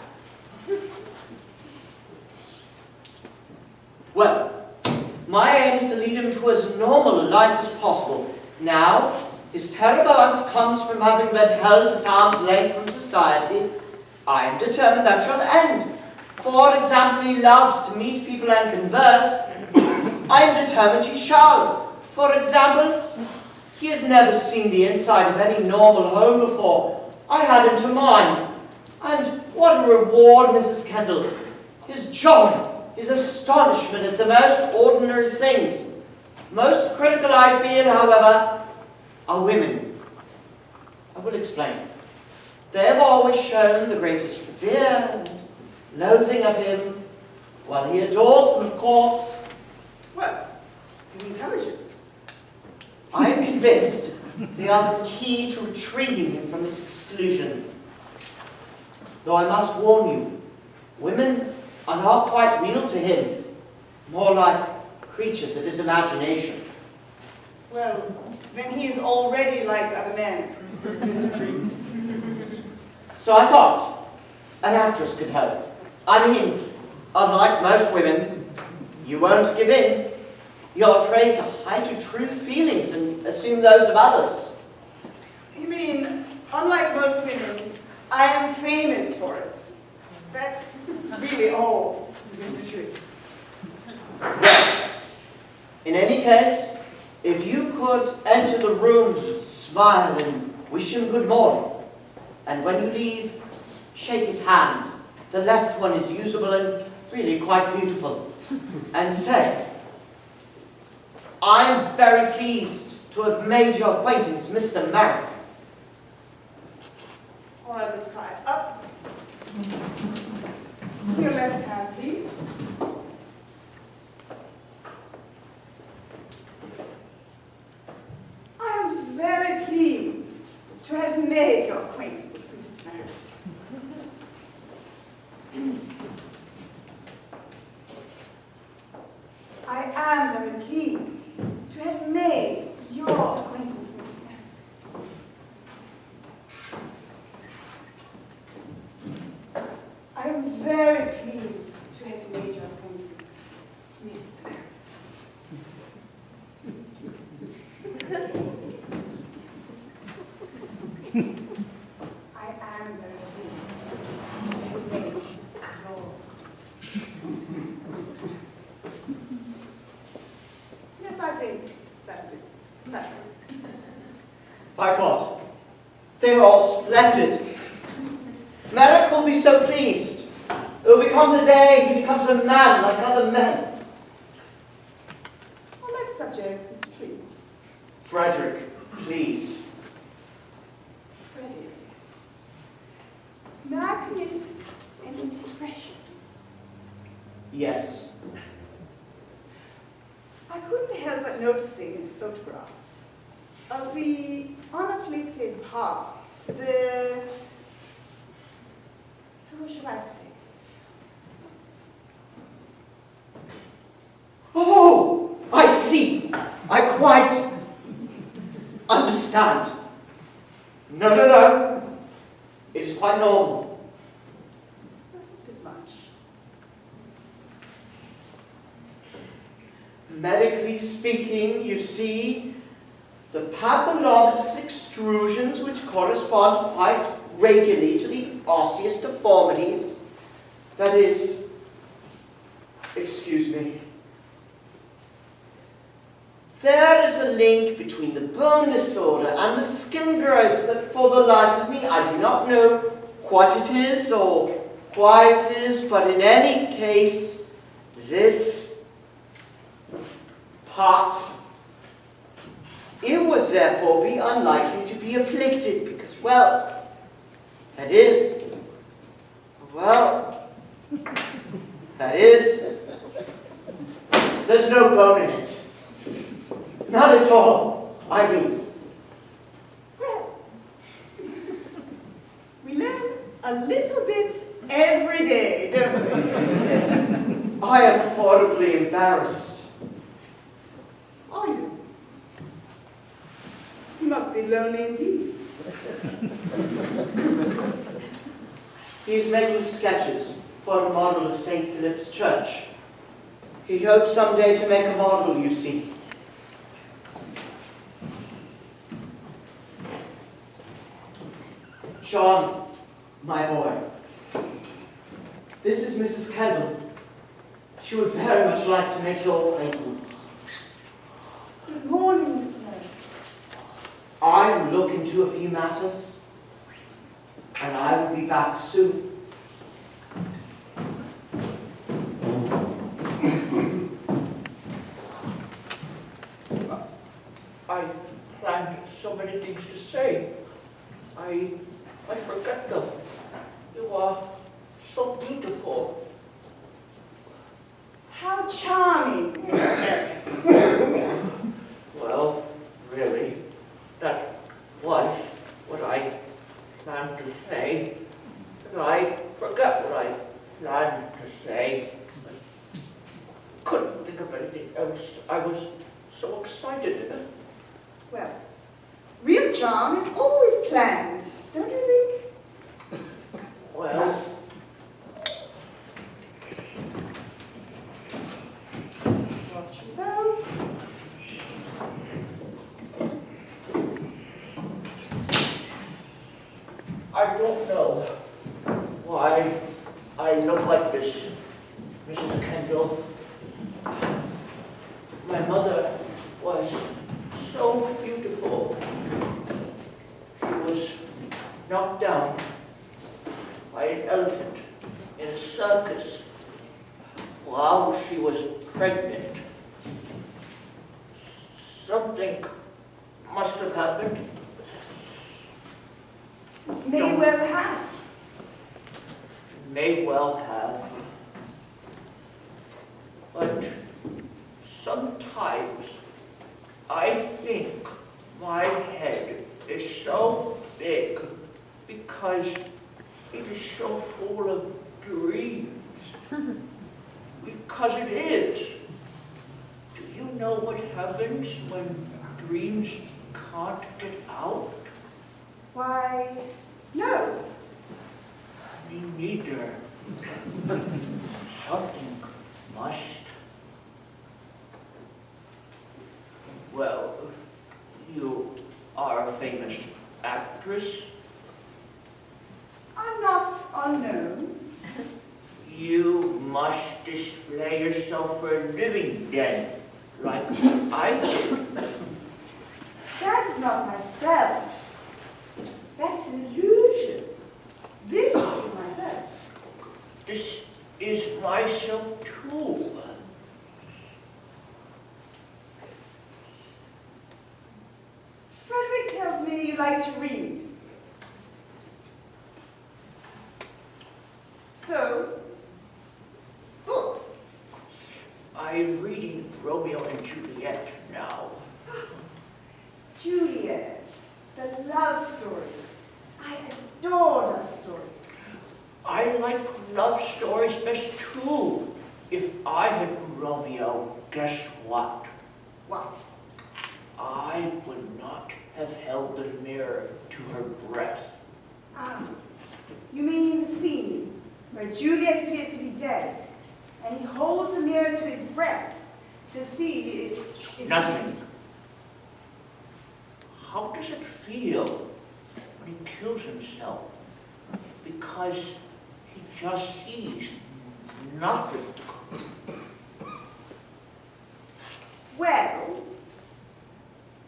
[SPEAKER 2] Well, my aim is to lead him to as normal a life as possible. Now, his terrible us comes from having been held at arm's length from society. I am determined that shall end. For example, he loves to meet people and converse. I am determined he shall. For example, he has never seen the inside of any normal home before. I had him to mine. And what a reward, Mrs. Kendall. His joy, his astonishment at the most ordinary things. Most critical, I feel, however, are women. I will explain. They have always shown the greatest fear and loathing of him, while he adores them, of course.
[SPEAKER 6] Well, he's intelligent.
[SPEAKER 2] I am convinced they are the key to retrieving him from this exclusion. Though I must warn you, women are not quite real to him, more like creatures of his imagination.
[SPEAKER 6] Well, then he is already like other men, Mr. Treves.
[SPEAKER 2] So I thought an actress could help. I mean, unlike most women, you won't give in. You're trained to hide your true feelings and assume those of others.
[SPEAKER 6] You mean, unlike most women, I am famous for it. That's really all, Mr. Treves.
[SPEAKER 2] Well, in any case, if you could enter the room, smile and wish him good morning, and when you leave, shake his hand. The left one is usable and really quite beautiful. And say, I'm very pleased to have made your acquaintance, Mr. Merrick.
[SPEAKER 6] All right, let's try it. Up. Your left hand, please. I am very pleased to have made your acquaintance, Mr. Merrick. I am very pleased to have made your acquaintance, Mr. Merrick. I am very pleased to have made your acquaintance, Mr. Merrick. I am very pleased to have made your Yes, I think that'll do. That'll do.
[SPEAKER 2] By God, they're all splendid. Merrick will be so pleased. It will become the day he becomes a man like other men.
[SPEAKER 6] On that subject, Mr. Treves.
[SPEAKER 2] Frederick, please.
[SPEAKER 6] Frederick. May I commit an indiscretion?
[SPEAKER 2] Yes.
[SPEAKER 6] I couldn't help but noticing in photographs of the unafflicted parts, how should I say it?
[SPEAKER 2] Oh, I see. I quite understand. No. It is quite normal.
[SPEAKER 6] Not as much.
[SPEAKER 2] Medically speaking, you see, the papillomatous extrusions which correspond quite regularly to the osseous deformities, that is, excuse me, there is a link between the bone disorder and the skin growth, but for the life of me, I do not know what it is or why it is, but in any case, this part, it would therefore be unlikely to be afflicted because, well, that is, there's no bone in it. Not at all, I mean.
[SPEAKER 6] Well, we learn a little it every day, don't we?
[SPEAKER 2] I am horribly embarrassed.
[SPEAKER 6] Are you? You must be lonely indeed.
[SPEAKER 2] He is making sketches for a model of St. Philip's Church. He hopes someday to make a model, you see. John, my boy, this is Mrs. Kendall. She would very much like to make your acquaintance.
[SPEAKER 6] Good morning, Mr. Merrick.
[SPEAKER 2] I will look into a few matters, and I will be back soon.
[SPEAKER 9] I planned so many things to say. I forget them. You are so beautiful.
[SPEAKER 6] How charming, Mr. Merrick.
[SPEAKER 9] Well, really, that was what I planned to say. But I forgot what I planned to say. I couldn't think of anything else. I was so excited.
[SPEAKER 6] Well, real charm is always planned, don't you think?
[SPEAKER 9] Well,
[SPEAKER 6] Watch yourself.
[SPEAKER 9] I don't know why I look like this, Mrs. Kendall. My mother was so beautiful. She was knocked down by an elephant in a circus while she was pregnant. Something must have happened.
[SPEAKER 6] May well have.
[SPEAKER 9] May well have. But sometimes I think my head is so big because it is so full of dreams. Because it is. Do you know what happens when dreams can't get out?
[SPEAKER 6] Why, no.
[SPEAKER 9] Me neither. Something must. Well, you are a famous actress.
[SPEAKER 6] I'm not unknown.
[SPEAKER 9] You must display yourself for a living then, like I did.
[SPEAKER 6] That is not myself. That is an illusion. This is myself.
[SPEAKER 9] This is myself too.
[SPEAKER 6] Frederick tells me you like to read. So, books.
[SPEAKER 9] I'm reading Romeo and Juliet now.
[SPEAKER 6] Juliet, the love story. I adore love stories.
[SPEAKER 9] I like love stories best too. If I had been Romeo, guess what?
[SPEAKER 6] What?
[SPEAKER 9] I would not have held the mirror to her breast.
[SPEAKER 6] Ah, you mean the scene where Juliet appears to be dead, and he holds a mirror to his breath to see if
[SPEAKER 9] Nothing. How does it feel when he kills himself? Because he just sees nothing.
[SPEAKER 6] Well,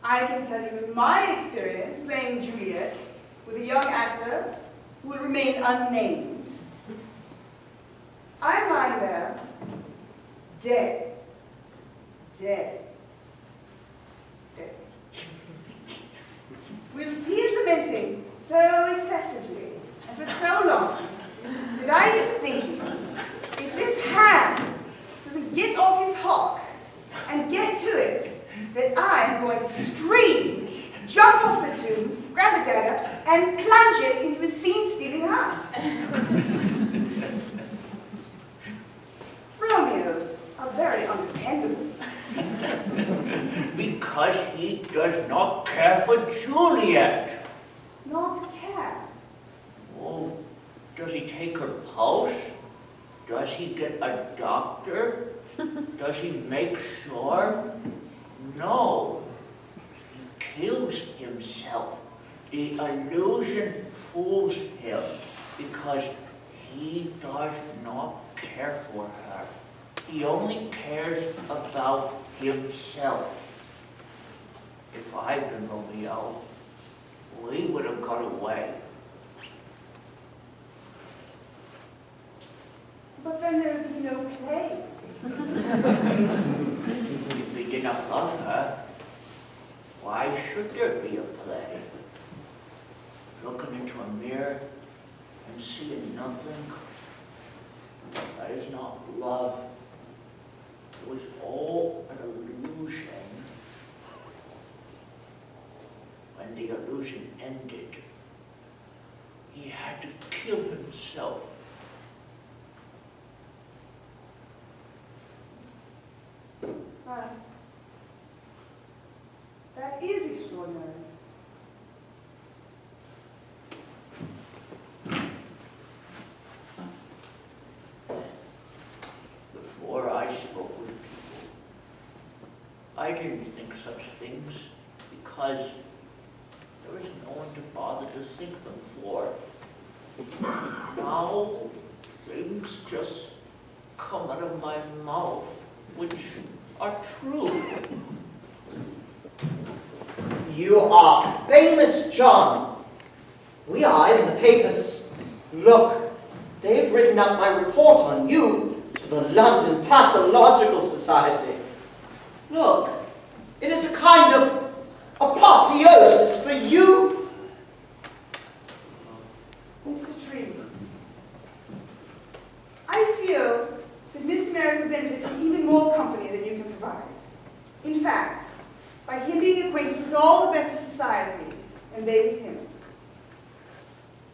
[SPEAKER 6] I can tell you my experience playing Juliet with a young actor who will remain unnamed. I'm lying there, dead, dead, dead. Whilst he is lamenting so excessively and for so long that I get to thinking, if this hand doesn't get off his hock and get to it, that I am going to scream, jump off the tomb, grab the dagger, and plunge it into his scene-stealing heart.
[SPEAKER 9] because he does not care for Juliet.
[SPEAKER 6] Not care.
[SPEAKER 9] Oh, does he take her pulse? Does he get a doctor? Does he make sure? No. He kills himself. The illusion fools him because he does not care for her. He only cares about himself. If I'd been Romeo, we would have got away.
[SPEAKER 6] But then there would be no play.
[SPEAKER 9] If he did not love her, why should there be a play? Looking into a mirror and seeing nothing, that is not love. It was all an illusion. When the illusion ended, he had to kill himself.
[SPEAKER 6] That is extraordinary.
[SPEAKER 9] Before I spoke with people, I didn't think such things because there was no one to bother to think them for. Now, things just come out of my mouth, which are true.
[SPEAKER 2] You are famous, John. We are in the papers. Look, they've written up my report on you to the London Pathological Society. Look, it is a kind of apotheosis for you.
[SPEAKER 6] Mr. Treves, I feel that Mr. Merrick would benefit from even more company than you can provide. In fact, by him being acquainted with all the best of society, and they with him.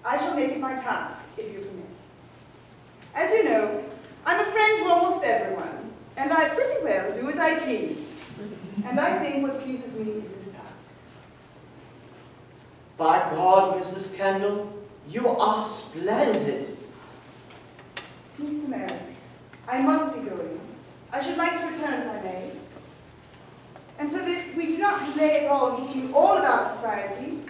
[SPEAKER 6] I shall make it my task, if you permit. As you know, I'm a friend to almost everyone, and I pretty well do as I please. And I think what pleases me is this task.
[SPEAKER 2] By God, Mrs. Kendall, you are splendid.
[SPEAKER 6] Mr. Merrick, I must be going. I should like to return if I may. And so that we do not delay at all in teaching you all about society,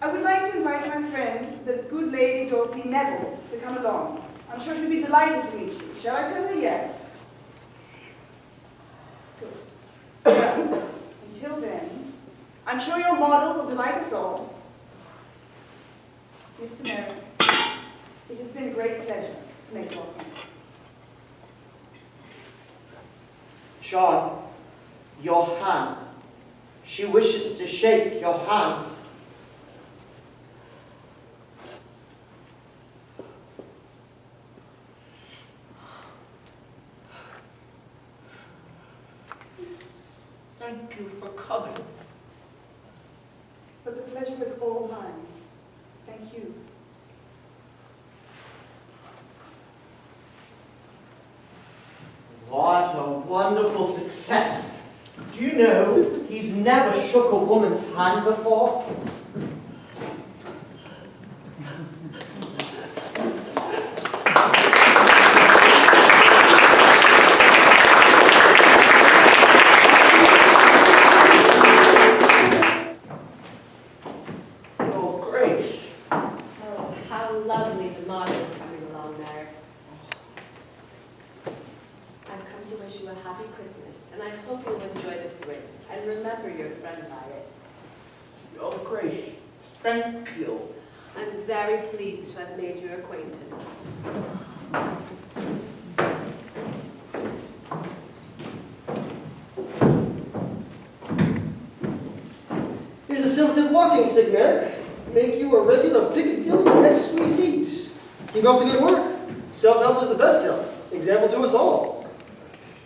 [SPEAKER 6] I would like to invite my friend, the good lady Dorothy Neville, to come along. I'm sure she'll be delighted to meet you. Shall I tell her yes? Good. Well, until then, I'm sure your model will delight us all. Mr. Merrick, it has been a great pleasure to make your acquaintance.
[SPEAKER 2] John, your hand. She wishes to shake your hand.
[SPEAKER 9] Thank you for coming.
[SPEAKER 6] But the pleasure was all mine. Thank you.
[SPEAKER 2] What a wonderful success. Do you know he's never shook a woman's hand before?
[SPEAKER 9] Oh, Grace.
[SPEAKER 10] Oh, how lovely the model's coming along there. I've come to wish you a happy Christmas, and I hope you'll enjoy this ring, and remember your friend by it.
[SPEAKER 9] Oh, Grace, thank you.
[SPEAKER 10] I'm very pleased to have made your acquaintance.
[SPEAKER 11] Here's a silted walking stick, Merrick. Make you a regular Piccadilly exquisite. Keep up the good work. Self-help is the best help. Example to us all.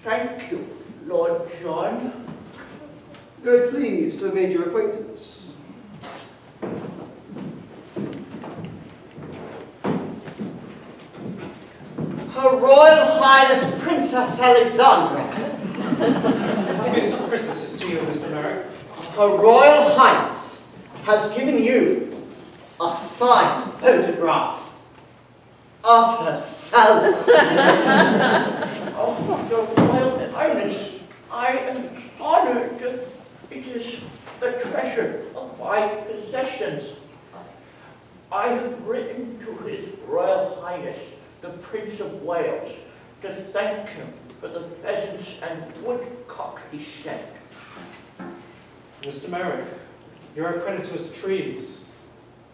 [SPEAKER 9] Thank you, Lord John.
[SPEAKER 11] Very pleased to have made your acquaintance.
[SPEAKER 2] Her Royal Highness Princess Alexandria.
[SPEAKER 5] Gifts of Christmases to you, Mr. Merrick.
[SPEAKER 2] Her Royal Highness has given you a signed photograph of herself.
[SPEAKER 9] Oh, Your Royal Highness, I am honored. It is the treasure of my possessions. I have written to His Royal Highness, the Prince of Wales, to thank him for the pheasants and woodcock he sent.
[SPEAKER 5] Mr. Merrick, you're a credit to Mr. Treves.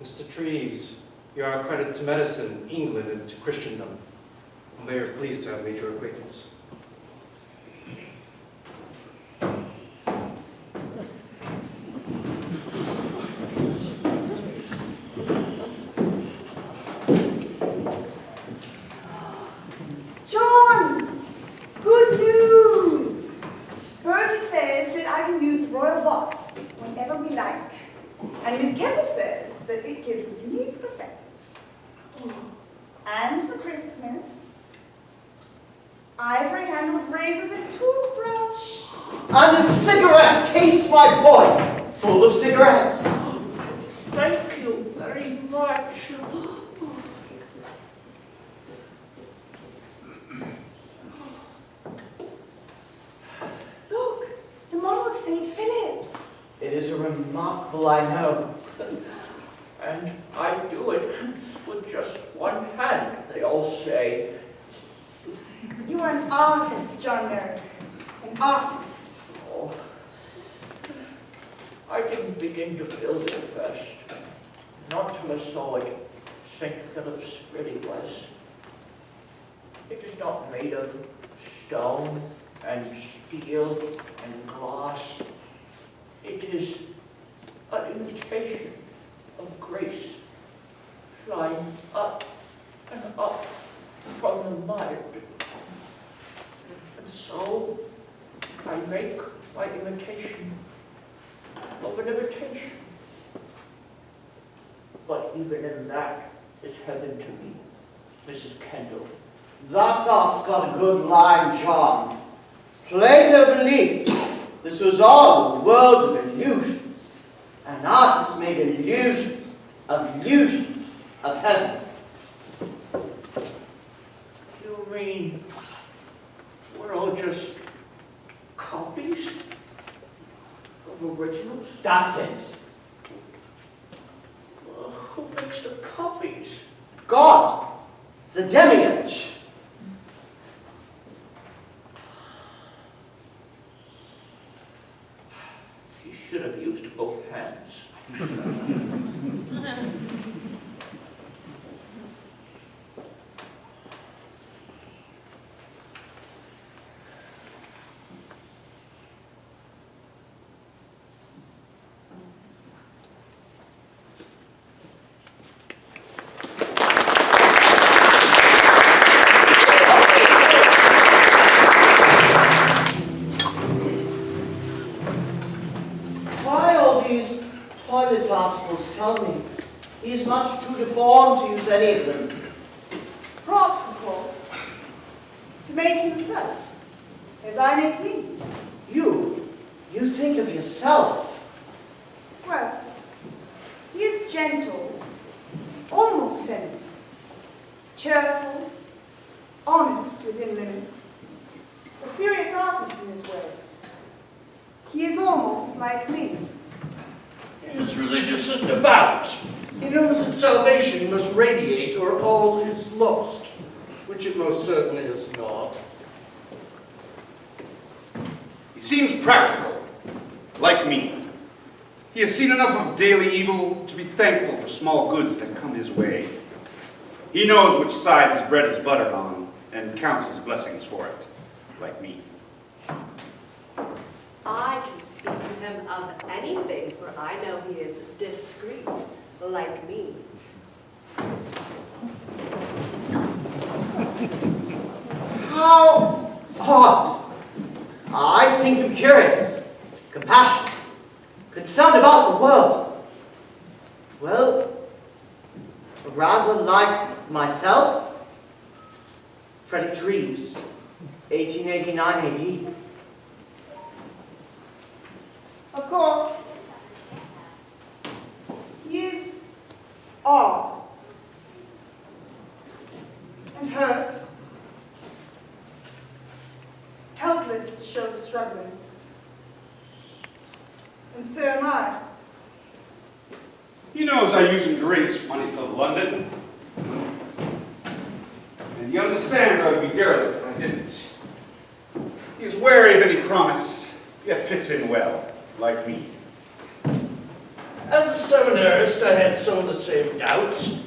[SPEAKER 5] Mr. Treves, you're a credit to medicine, England, and to Christendom. I'm very pleased to have made your acquaintance.
[SPEAKER 6] John! Good news! Bertie says that I can use the royal box whenever we like. And Miss Kemper says that it gives a unique perspective. And for Christmas, ivory handled razors and toothbrush.
[SPEAKER 2] And a cigarette case, my boy, full of cigarettes.
[SPEAKER 9] Thank you very much.
[SPEAKER 6] Look, the model of St. Philip's.
[SPEAKER 2] It is a remarkable, I know.
[SPEAKER 9] And I do it with just one hand, they all say.
[SPEAKER 6] You are an artist, John Merrick. An artist.
[SPEAKER 9] Oh, I didn't begin to build it first. Not till I saw what St. Philip's really was. It is not made of stone and steel and glass. It is an imitation of grace, flying up and up from the mud. And so I make my imitation of an imitation. But even in that is heaven to me, Mrs. Kendall.
[SPEAKER 2] That art's got a good line, John. Plato believed this was all a world of illusions. An artist made illusions of heaven.
[SPEAKER 9] You mean we're all just copies of originals?
[SPEAKER 2] That's it.
[SPEAKER 9] Who makes the copies?
[SPEAKER 2] God, the demiurge.
[SPEAKER 9] He should have used both hands.
[SPEAKER 2] Why all these toilet articles tell me he is much too deformed to use any of them?
[SPEAKER 6] Props, of course. To make himself, as I make me.
[SPEAKER 2] You think of yourself.
[SPEAKER 6] Well, he is gentle, almost feminine, cheerful, honest within limits, a serious artist in his way. He is almost like me.
[SPEAKER 7] He is religious and devout. He knows that salvation must radiate or all is lost, which it most certainly is not.
[SPEAKER 3] He seems practical, like me. He has seen enough of daily evil to be thankful for small goods that come his way. He knows which side his bread is buttered on and counts his blessings for it, like me.
[SPEAKER 10] I can speak to him of anything, for I know he is discreet, like me.
[SPEAKER 2] How odd. I think him curious, compassionate, concerned about the world. Well, rather like myself, Frederick Treves, 1889 AD.
[SPEAKER 6] Of course, capitalists to show the struggling. And so am I.
[SPEAKER 3] He knows I use him to raise money for London. And he understands I would be derelict if I didn't. He's wary of any promise, yet fits in well, like me.
[SPEAKER 7] As a seminarist, I had some of the same doubts,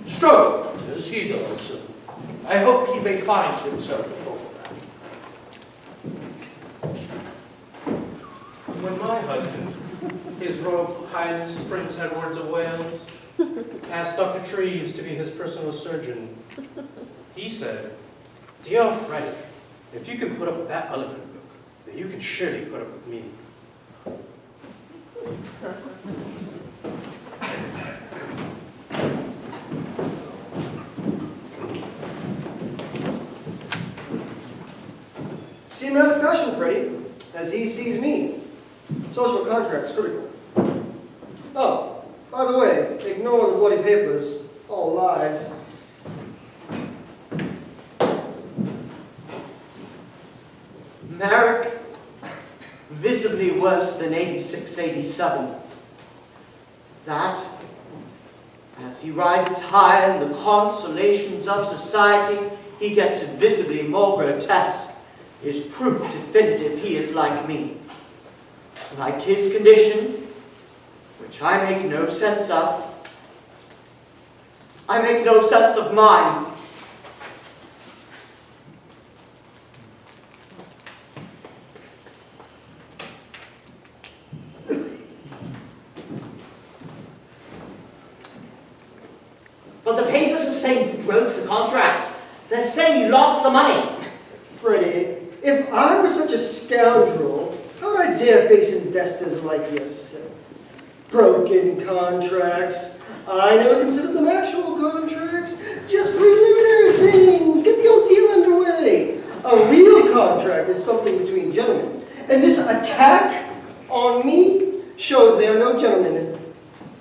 [SPEAKER 7] struggled as he does. I hope he may find himself in both that.
[SPEAKER 12] When my husband, His Royal Highness Prince Edward of Wales, asked Dr. Treves to be his personal surgeon, he said, "Dear Frederick, if you can put up with that elephant look, then you can surely put up with me."
[SPEAKER 11] Seem out of fashion, Freddie, as he sees me. Social contract's critical. Oh, by the way, ignore the bloody papers. All lies.
[SPEAKER 2] Merrick, visibly worse than 86-87. That, as he rises higher in the consolations of society, he gets visibly more grotesque, is proof definitive he is like me. Like his condition, which I make no sense of. I make no sense of mine. But the papers are saying you broke the contracts. They're saying you lost the money.
[SPEAKER 11] Freddie, if I were such a scoundrel, how would I dare face investors like yourself? Broken contracts. I never considered them actual contracts. Just preliminary things. Get the old deal underway. A real contract is something between gentlemen. And this attack on me shows they are no gentlemen.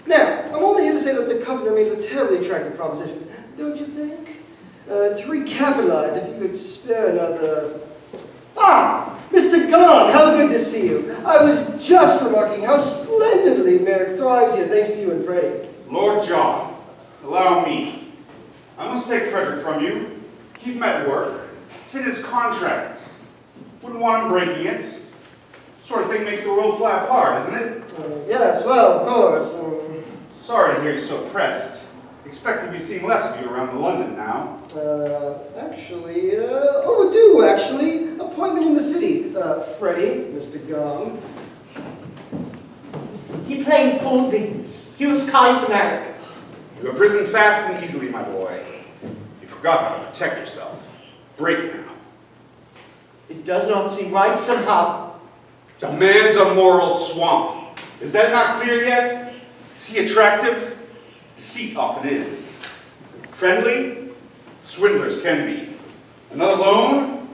[SPEAKER 11] Now, I'm only here to say that the company remains a terribly attractive proposition. Don't you think? To recapitalize, if you could spare another... Ah! Mr. GOMM, how good to see you. I was just remarking how splendidly Merrick thrives here, thanks to you and Freddie.
[SPEAKER 3] Lord John, allow me. I must take Frederick from you. Keep him at work. It's in his contract. Wouldn't want him breaking it. Sort of thing makes the world fly apart, isn't it?
[SPEAKER 11] Yes, well, of course.
[SPEAKER 3] Sorry to hear you so pressed. Expect to be seeing less of you around London now.
[SPEAKER 11] Actually, overdue, actually. Appointment in the city. Freddie, Mr. GOMM.
[SPEAKER 2] He plain fooled me. He was kind to Merrick.
[SPEAKER 3] You have risen fast and easily, my boy. You forgot how to protect yourself. Break now.
[SPEAKER 2] It does not seem right somehow.
[SPEAKER 3] The man's a moral swamp. Is that not clear yet? Is he attractive? Deceit often is. Friendly? Swindlers can be. Another loan?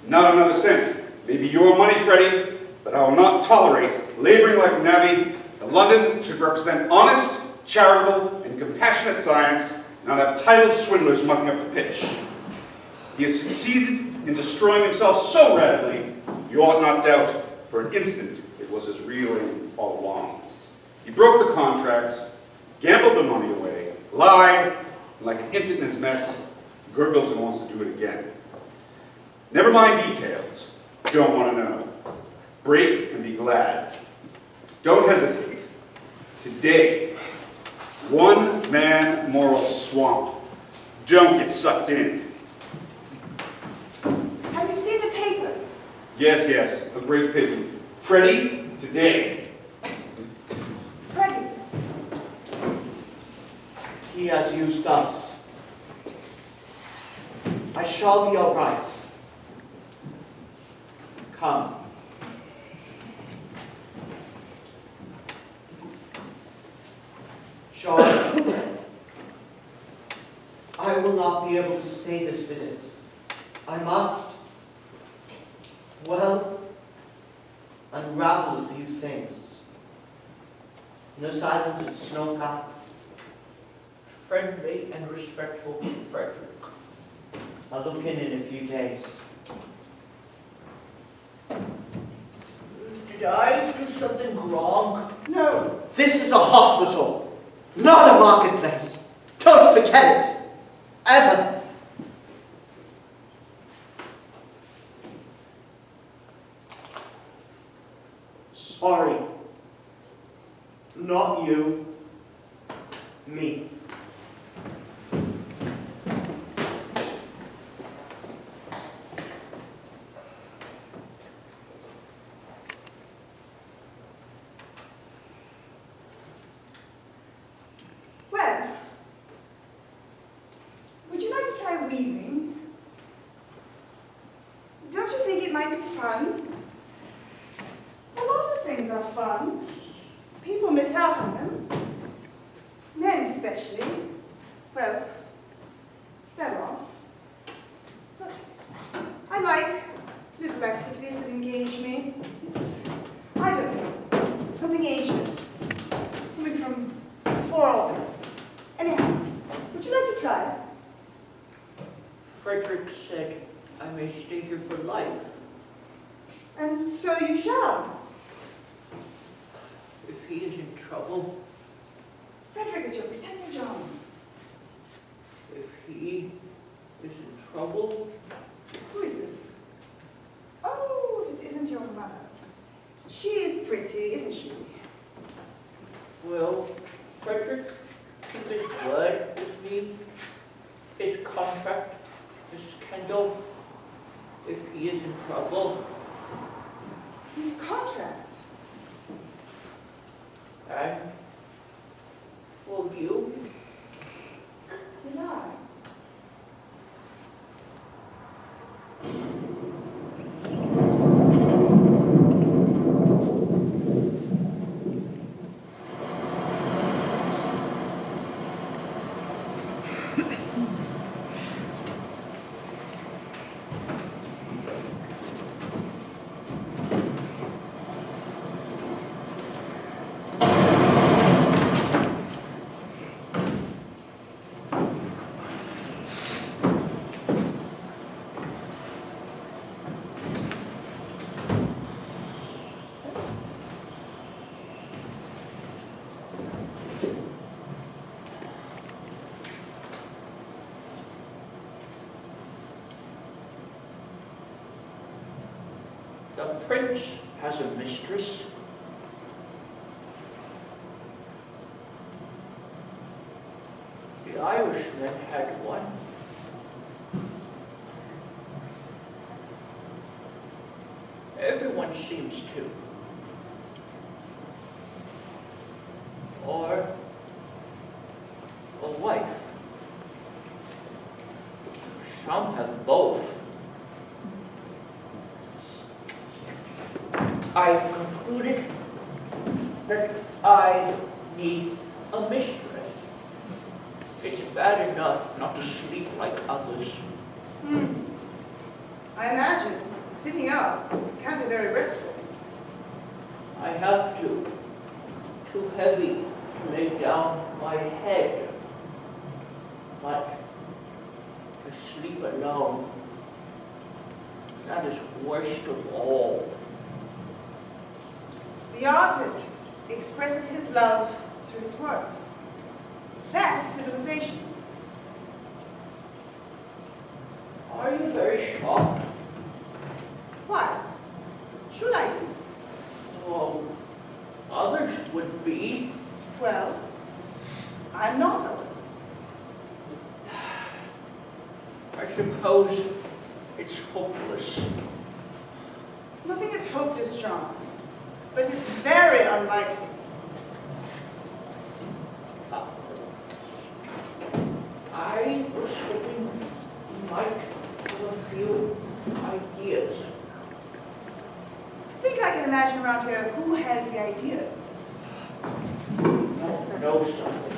[SPEAKER 3] Not another cent. Maybe your money, Freddie, but I will not tolerate laboring like a navvy. London should represent honest, charitable, and compassionate science, and not have titled swindlers mucking up the pitch. He has succeeded in destroying himself so radically, you ought not doubt for an instant it was his real aim all along. He broke the contracts, gambled the money away, lied, and like an infant in his mess, gurgles and wants to do it again. Never mind details. Don't want to know. Break and be glad. Don't hesitate. Today, one-man moral swamp. Don't get sucked in.
[SPEAKER 6] Have you seen the papers?
[SPEAKER 3] Yes, yes, a great pity. Freddie, today.
[SPEAKER 6] Freddie.
[SPEAKER 2] He has used us. I shall be all right. Come. Sean, I will not be able to stay this visit. I must, well, unravel a few things. Nurse Island and Snowcap.
[SPEAKER 9] Friendly and respectful Frederick.
[SPEAKER 2] I'll look in a few days.
[SPEAKER 9] Did I do something wrong?
[SPEAKER 6] No.
[SPEAKER 2] This is a hospital, not a marketplace. Don't forget it. Ever. Sorry. Not you. Me.
[SPEAKER 6] Well, would you like to try weaving? Don't you think it might be fun? A lot of things are fun. People miss out on them. Men especially. Well, Stellos. But I like little activities that engage me. It's, I don't know, something ancient. Something from before all this. Anyhow, would you like to try?
[SPEAKER 9] Frederick said I may stay here for life.
[SPEAKER 6] And so you shall.
[SPEAKER 9] If he is in trouble,
[SPEAKER 6] Frederick is your protector, John.
[SPEAKER 9] if he is in trouble,
[SPEAKER 6] Who is this? Oh, if it isn't your mother. She is pretty, isn't she?
[SPEAKER 9] will Frederick keep his word with me, his contract, Miss Kendall, if he is in trouble?
[SPEAKER 6] His contract.
[SPEAKER 9] And will you?
[SPEAKER 6] Will I?
[SPEAKER 9] The prince has a mistress. The Irishman had one. Everyone seems to. Or a wife. Some have both. I've concluded that I need a mistress. It's bad enough not to sleep like others.
[SPEAKER 6] I imagine sitting up can't be very restful.
[SPEAKER 9] I have to. Too heavy to lay down my head. But to sleep alone, that is worst of all.
[SPEAKER 6] The artist expresses his love through his works. That is civilization.
[SPEAKER 9] Are you very shocked?
[SPEAKER 6] Why? Should I be?
[SPEAKER 9] Oh, others would be.
[SPEAKER 6] Well, I'm not others.
[SPEAKER 9] I suppose it's hopeless.
[SPEAKER 6] Nothing is hopeless, John. But it's very unlikely.
[SPEAKER 9] I was hoping you might have a few ideas.
[SPEAKER 6] I think I can imagine around here who has the ideas.
[SPEAKER 9] I know something.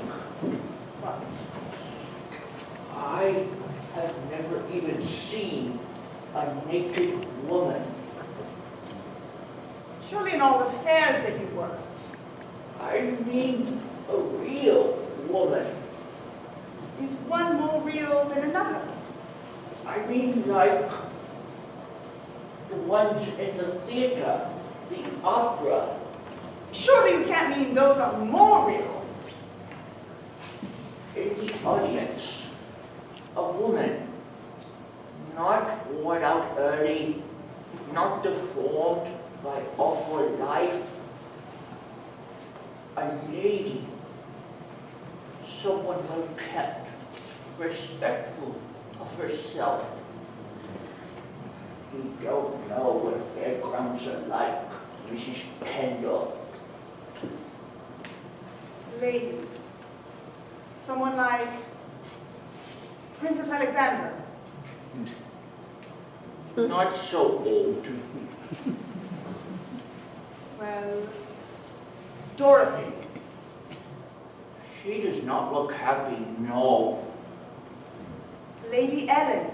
[SPEAKER 6] What?
[SPEAKER 9] I have never even seen a naked woman.
[SPEAKER 6] Surely in all the fairs that you worked.
[SPEAKER 9] I mean a real woman.
[SPEAKER 6] Is one more real than another?
[SPEAKER 9] I mean like the ones in the theater. the opera.
[SPEAKER 6] Surely you can't mean those are more real.
[SPEAKER 9] In the audience, a woman, not worn out early, not deformed by awful life, a lady, someone well kept, respectful of herself. You don't know what fairgrounds are like, Mrs. Kendall.
[SPEAKER 6] Lady. Someone like Princess Alexandria.
[SPEAKER 9] Not so old.
[SPEAKER 6] Well, Dorothy.
[SPEAKER 9] She does not look happy, no.
[SPEAKER 6] Lady Ellen.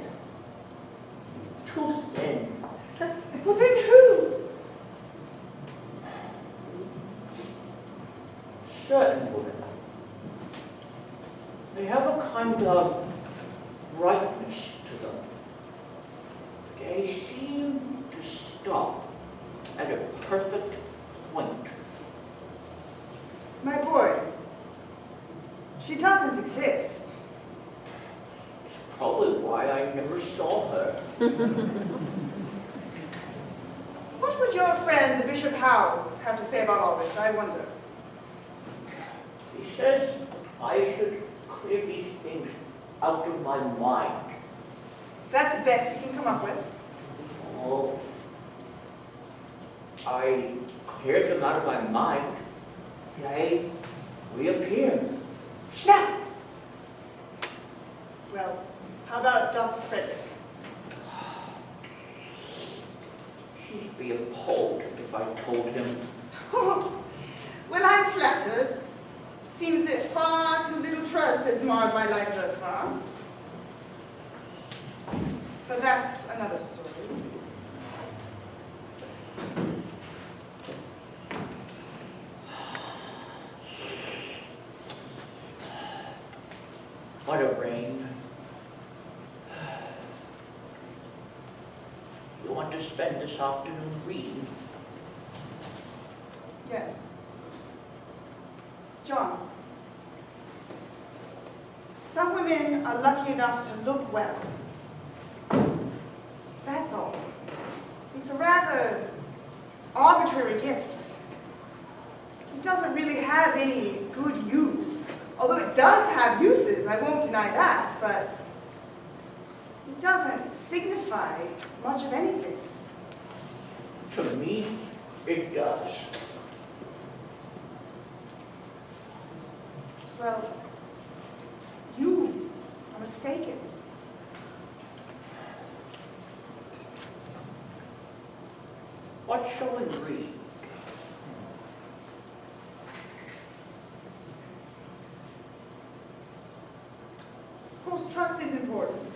[SPEAKER 9] Too thin.
[SPEAKER 6] Well, then who?
[SPEAKER 9] Certain women. They have a kind of brightness to them. They seem to stop at a perfect point.
[SPEAKER 6] My boy. She doesn't exist.
[SPEAKER 9] It's probably why I never saw her.
[SPEAKER 6] What would your friend, the Bishop Howe, have to say about all this, I wonder?
[SPEAKER 9] He says I should clear these things out of my mind.
[SPEAKER 6] Is that the best you can come up with?
[SPEAKER 9] Oh, I cleared them out of my mind. They reappear. Snap!
[SPEAKER 6] Well, how about Dr. Frederick?
[SPEAKER 9] He'd be appalled if I told him.
[SPEAKER 6] Well, I'm flattered. Seems that far too little trust has marred my life thus far. But that's another story.
[SPEAKER 9] What a rain. You want to spend this afternoon reading?
[SPEAKER 6] Yes. John, some women are lucky enough to look well. That's all. It's a rather arbitrary gift. It doesn't really have any good use. Although it does have uses, I won't deny that, but it doesn't signify much of anything.
[SPEAKER 9] To me, it does.
[SPEAKER 6] Well, you are mistaken.
[SPEAKER 9] What shall we read?
[SPEAKER 6] Of course, trust is important.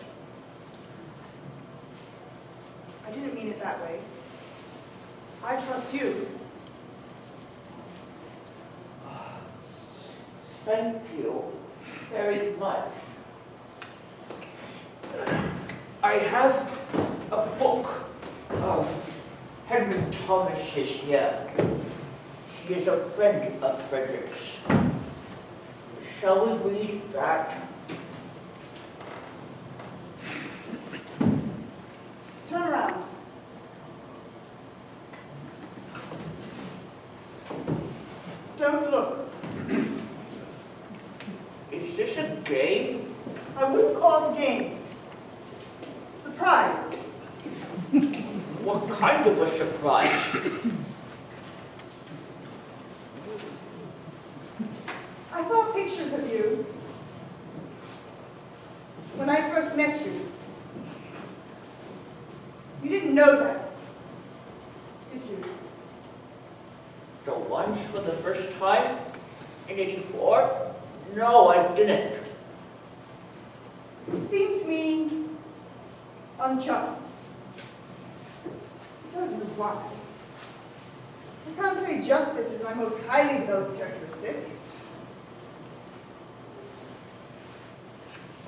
[SPEAKER 6] I didn't mean it that way. I trust you.
[SPEAKER 9] Thank you very much. I have a book of Henry Thomas's here. He is a friend of Frederick's. Shall we read that?
[SPEAKER 6] Turn around. Don't look.
[SPEAKER 9] Is this a game?
[SPEAKER 6] I wouldn't call it a game. Surprise.
[SPEAKER 9] What kind of a surprise?
[SPEAKER 6] I saw pictures of you when I first met you. You didn't know that, did you?
[SPEAKER 9] The ones for the first time in '84? No, I didn't.
[SPEAKER 6] It seemed to me unjust. I don't know why. I can't say justice is my most highly developed characteristic.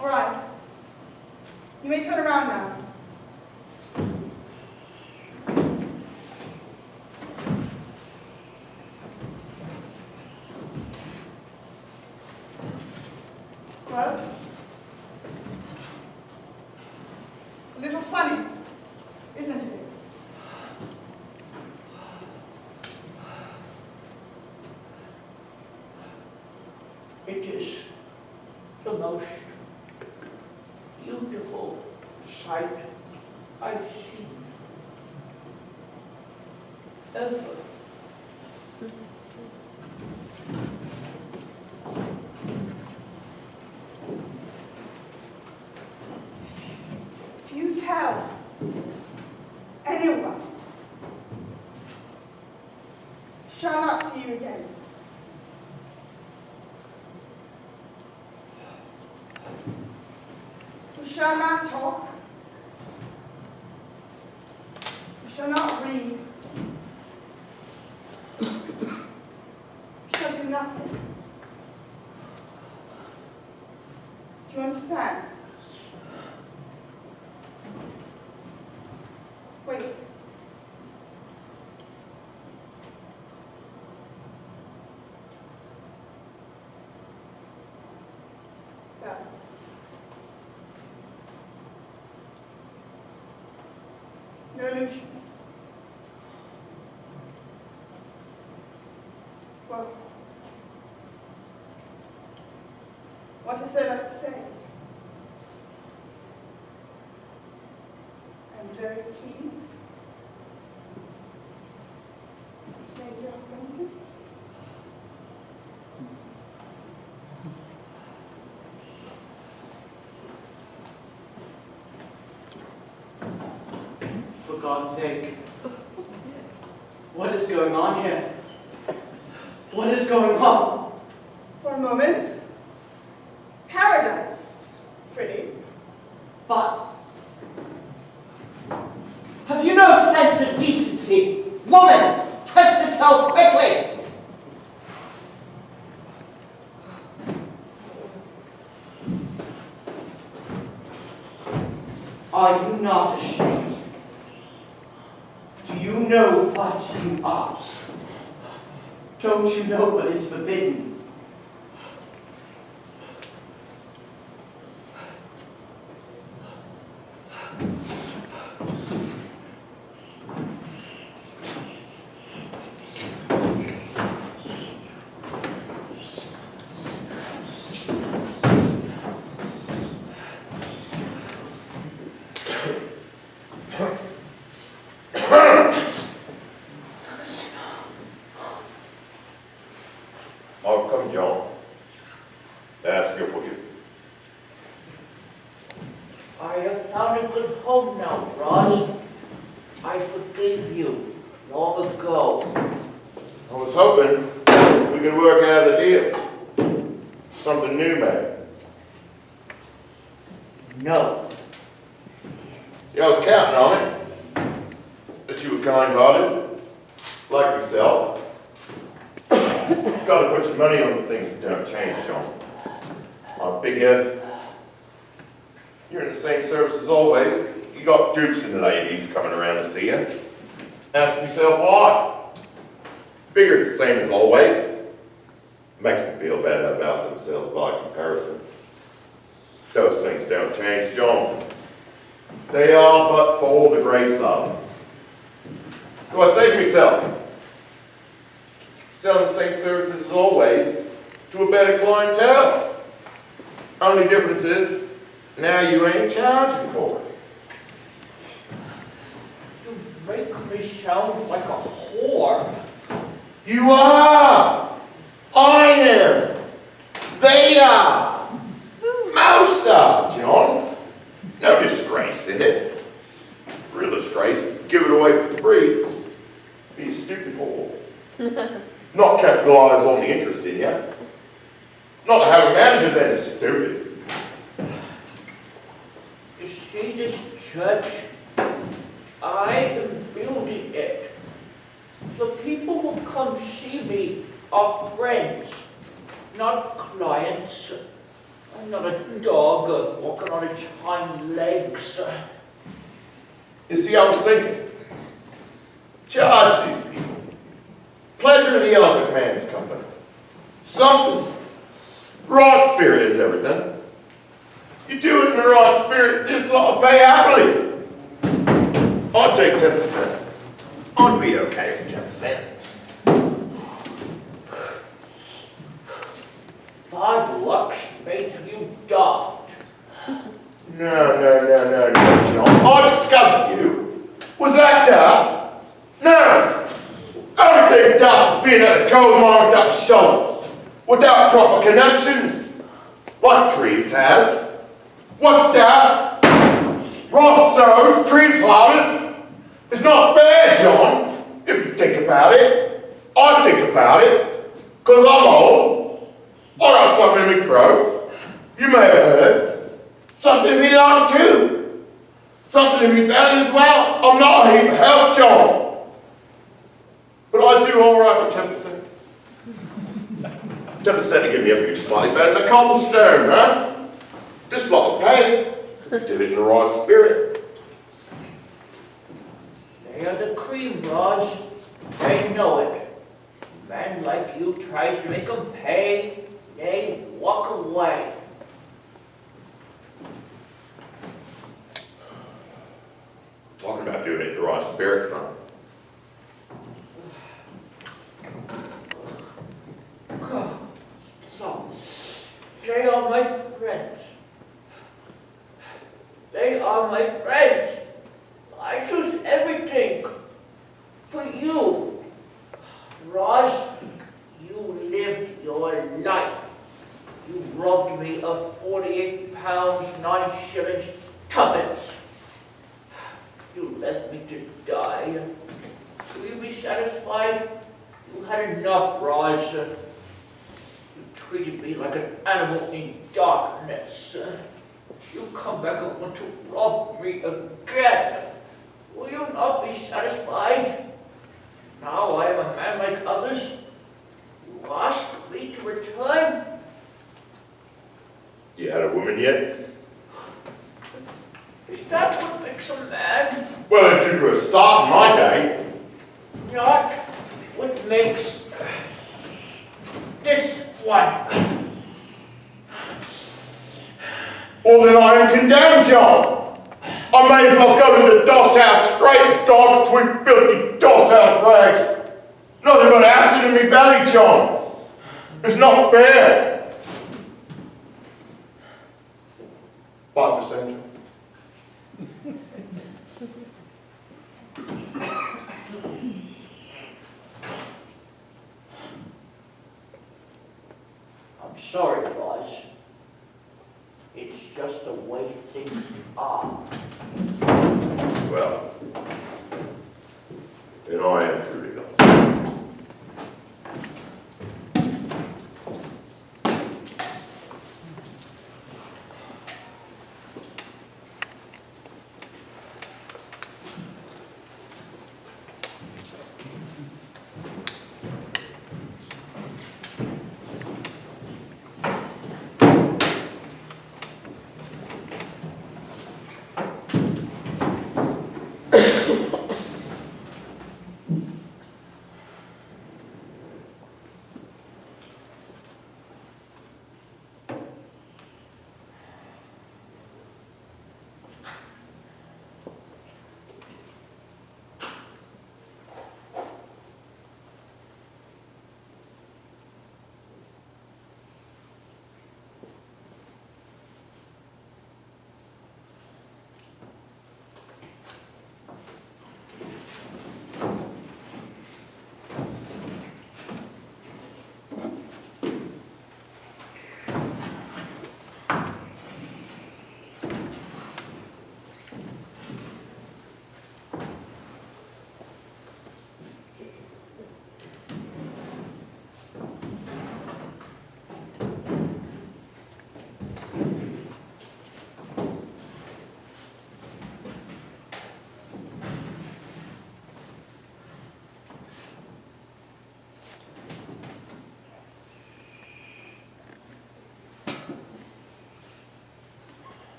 [SPEAKER 6] All right. You may turn around now.
[SPEAKER 9] It is the most beautiful sight I've seen ever.
[SPEAKER 6] If you tell anyone, shall not see you again. We shall not talk. We shall not read. We shall do nothing. Do you understand? Wait. No. No illusions. Well, what is there left to say? I'm very pleased to make your acquaintance.
[SPEAKER 2] For God's sake, what is going on here? What is going on?
[SPEAKER 6] For a moment, paradise, Freddie.
[SPEAKER 2] But have you no sense of decency? Woman, dress yourself quickly! Are you not ashamed? Do you know what you are? Don't you know what is forbidden?
[SPEAKER 8] I've come, John, to ask you what you...
[SPEAKER 9] I have found a good home now, Ross. I forgave you long ago.
[SPEAKER 8] I was hoping we could work out a deal. Something new, maybe.
[SPEAKER 9] No.
[SPEAKER 8] Yeah, I was counting on it. That you were kind-hearted, like myself. Got to put your money on the things that don't change, John. I figure you're in the same service as always. You got dukes and ladies coming around to see you. Ask yourself why. Figure it's the same as always. Makes them feel better about themselves by comparison. Those things don't change, John. They are but for the grace of. So I say to myself, selling the same services as always to a better clientele. Only difference is, now you ain't charging for it.
[SPEAKER 9] You make me sound like a whore.
[SPEAKER 8] You are! I am! They are! Most are, John. No disgrace in it. Real disgrace is to give it away for free. Be a stupid whore. Not capitalize on the interest in you. Not to have a manager that is stupid.
[SPEAKER 9] You see this church? I am building it. The people who come see me are friends, not clients. I'm not a dog walking on its hind legs.
[SPEAKER 8] You see, I was thinking, charge these people. Pleasure in the Elephant Man's company. Something. Right spirit is everything. You do it in the right spirit, this lot will pay happily. I'd take 10%. I'd be okay with 10%.
[SPEAKER 9] But
[SPEAKER 4] being at the coal mine without a shovel, without proper connections, like Treves has. What's that? Ross sows, Treves harvests. It's not bad, John, if you think about it. I think about it, because I'm old. I got something in my throat. You may have heard. Something in my lung too. Something in my belly as well. I'm not a heap of help, John. But I do all right with 10%. 10% to give me everything just slightly better than a cobblestone, huh? Just like a pay. Did it in the right spirit.
[SPEAKER 9] They are the cream, Raj. They know it. A man like you tries to make them pay, they walk away.
[SPEAKER 4] Talking about doing it in the right spirit, son.
[SPEAKER 9] So, they are my friends. They are my friends. I lose everything for you. Raj, you lived your life. You robbed me of 48 pounds, 9 shillings, tuppence. You left me to die. Will you be satisfied? You had enough, Raj. You treated me like an animal in darkness. You come back and want to rob me again. Will you not be satisfied? Now I am a man like others. You ask me to return?
[SPEAKER 4] You had a woman yet?
[SPEAKER 9] Is that what makes a man?
[SPEAKER 4] Well, it did for a start in my day.
[SPEAKER 9] Not what makes this one.
[SPEAKER 4] Well, then I am condemned, John. I may as well go to the doss house straight and die between filthy doss house rags. Nothing but acid in me belly, John. It's not fair. 5%, John.
[SPEAKER 9] I'm sorry, Raj. It's just the way things are.
[SPEAKER 4] Well, then I am truly lost.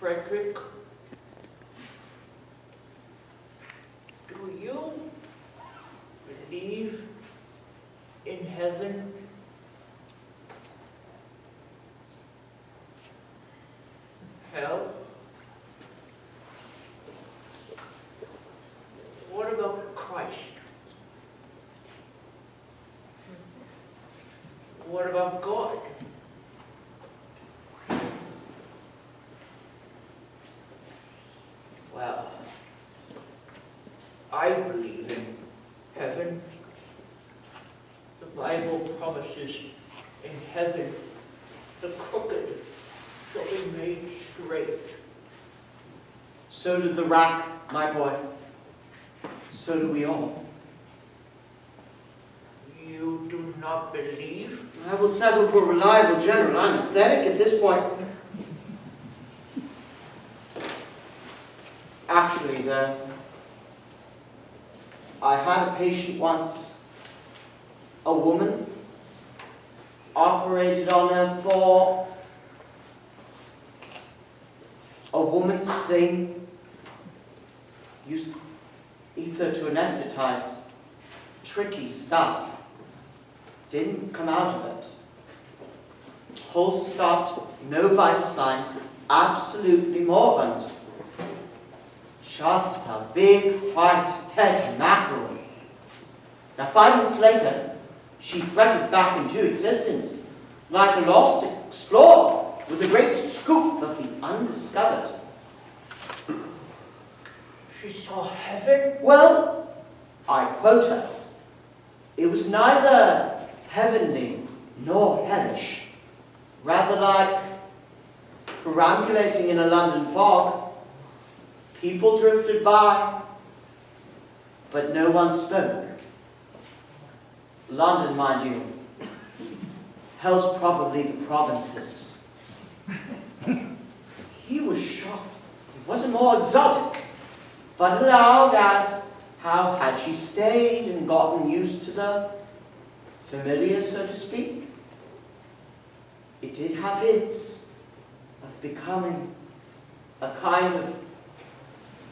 [SPEAKER 9] Frederick, do you believe in heaven? Hell? What about Christ? What about God? Well, I believe in heaven. The Bible promises in heaven the crooked shall be made straight.
[SPEAKER 2] So did the rack, my boy. So do we all.
[SPEAKER 9] You do not believe?
[SPEAKER 2] I will settle for reliable general anesthetic at this point. Actually, though, I had a patient once, a woman, operated on her for a woman's thing, used ether to anesthetize, tricky stuff. Didn't come out of it. Pulse stopped, no vital signs, absolutely moribund. Just a big white dead mackerel. Now 5 minutes later, she fretted back into existence, like a lost explorer with a great scoop of the undiscovered.
[SPEAKER 9] She saw heaven?
[SPEAKER 2] Well, I quote her. It was neither heavenly nor hellish, rather like perambulating in a London fog. People drifted by, but no one spoke. London, mind you, hell's probably the provinces. He was shocked. It wasn't more exotic, but allowed as how had she stayed and gotten used to the familiar, so to speak. It did have hints of becoming a kind of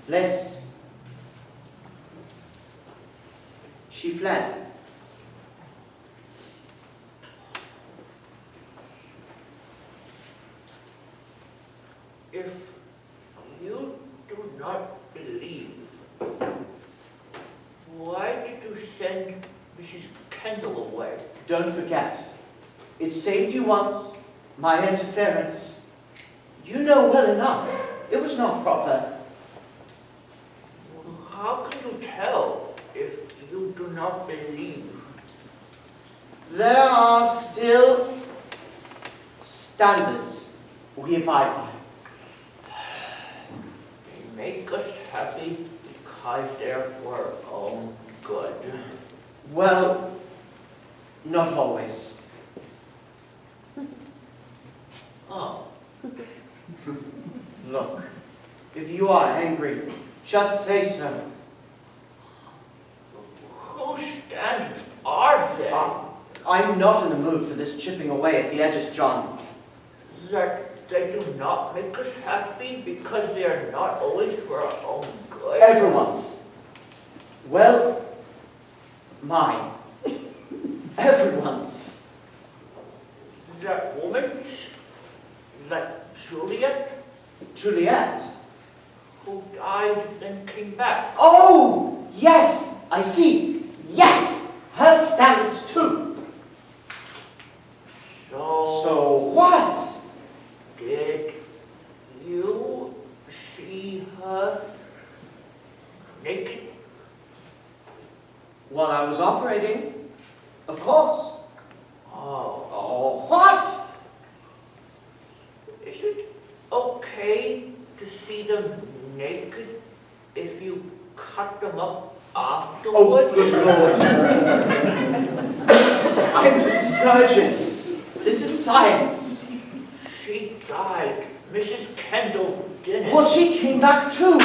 [SPEAKER 2] bliss. She fled.
[SPEAKER 9] If you do not believe, why did you send Mrs. KENDAL away?
[SPEAKER 2] Don't forget, it saved you once, my interference. You know well enough, it was not proper.
[SPEAKER 9] How can you tell if you do not believe?
[SPEAKER 2] There are still standards we abide by.
[SPEAKER 9] They make us happy because they're for our own good.
[SPEAKER 2] Well, not always.
[SPEAKER 9] Oh.
[SPEAKER 2] Look, if you are angry, just say so.
[SPEAKER 9] Whose standards are they?
[SPEAKER 2] I'm not in the mood for this chipping away at the edges, John.
[SPEAKER 9] That they do not make us happy because they are not always for our own good?
[SPEAKER 2] Everyone's. Well, mine. Everyone's.
[SPEAKER 9] That woman's? That Juliet?
[SPEAKER 2] Juliet?
[SPEAKER 9] Who died and came back?
[SPEAKER 2] Oh, yes, I see. Yes, her standards too. So what?
[SPEAKER 9] Did you see her naked?
[SPEAKER 2] While I was operating, of course.
[SPEAKER 9] Oh,
[SPEAKER 2] what?
[SPEAKER 9] is it okay to see them naked if you cut them up afterwards?
[SPEAKER 2] Oh, good Lord. I'm the surgeon. This is science.
[SPEAKER 9] She died. Mrs. KENDAL didn't.
[SPEAKER 2] Well, she came back too.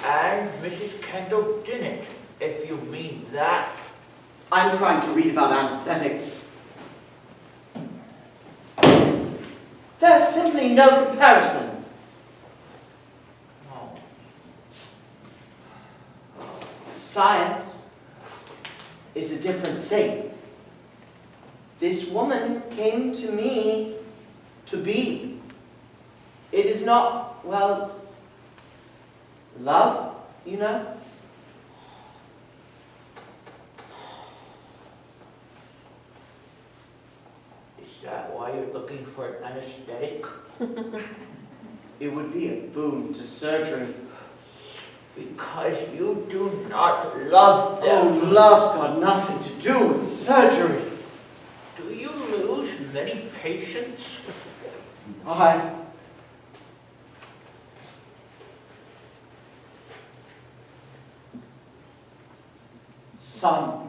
[SPEAKER 9] And Mrs. KENDAL didn't, if you mean that.
[SPEAKER 2] I'm trying to read about anesthetics. There's simply no comparison.
[SPEAKER 9] No.
[SPEAKER 2] Science is a different thing. This woman came to me to be. It is not, well, love, you know?
[SPEAKER 9] Is that why you're looking for an anesthetic?
[SPEAKER 2] It would be a boon to surgery.
[SPEAKER 9] Because you do not love them.
[SPEAKER 2] Oh, love's got nothing to do with surgery.
[SPEAKER 9] Do you lose many patients?
[SPEAKER 2] Son.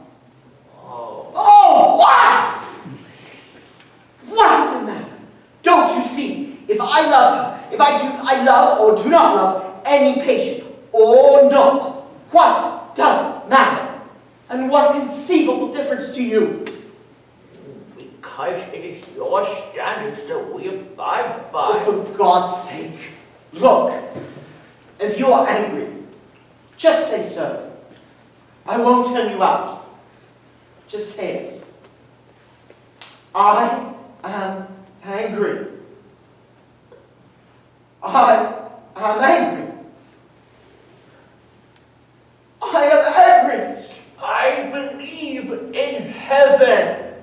[SPEAKER 9] Oh.
[SPEAKER 2] Oh, what? What does it matter? Don't you see? If I love her, if I love or do not love any patient or not, what does it matter? And what conceivable difference to you?
[SPEAKER 9] Because it is your standards that we abide by.
[SPEAKER 2] Oh, for God's sake. Look, if you are angry, just say so. I won't turn you out. Just say it. I am angry. I am angry. I am angry.
[SPEAKER 9] I believe in heaven.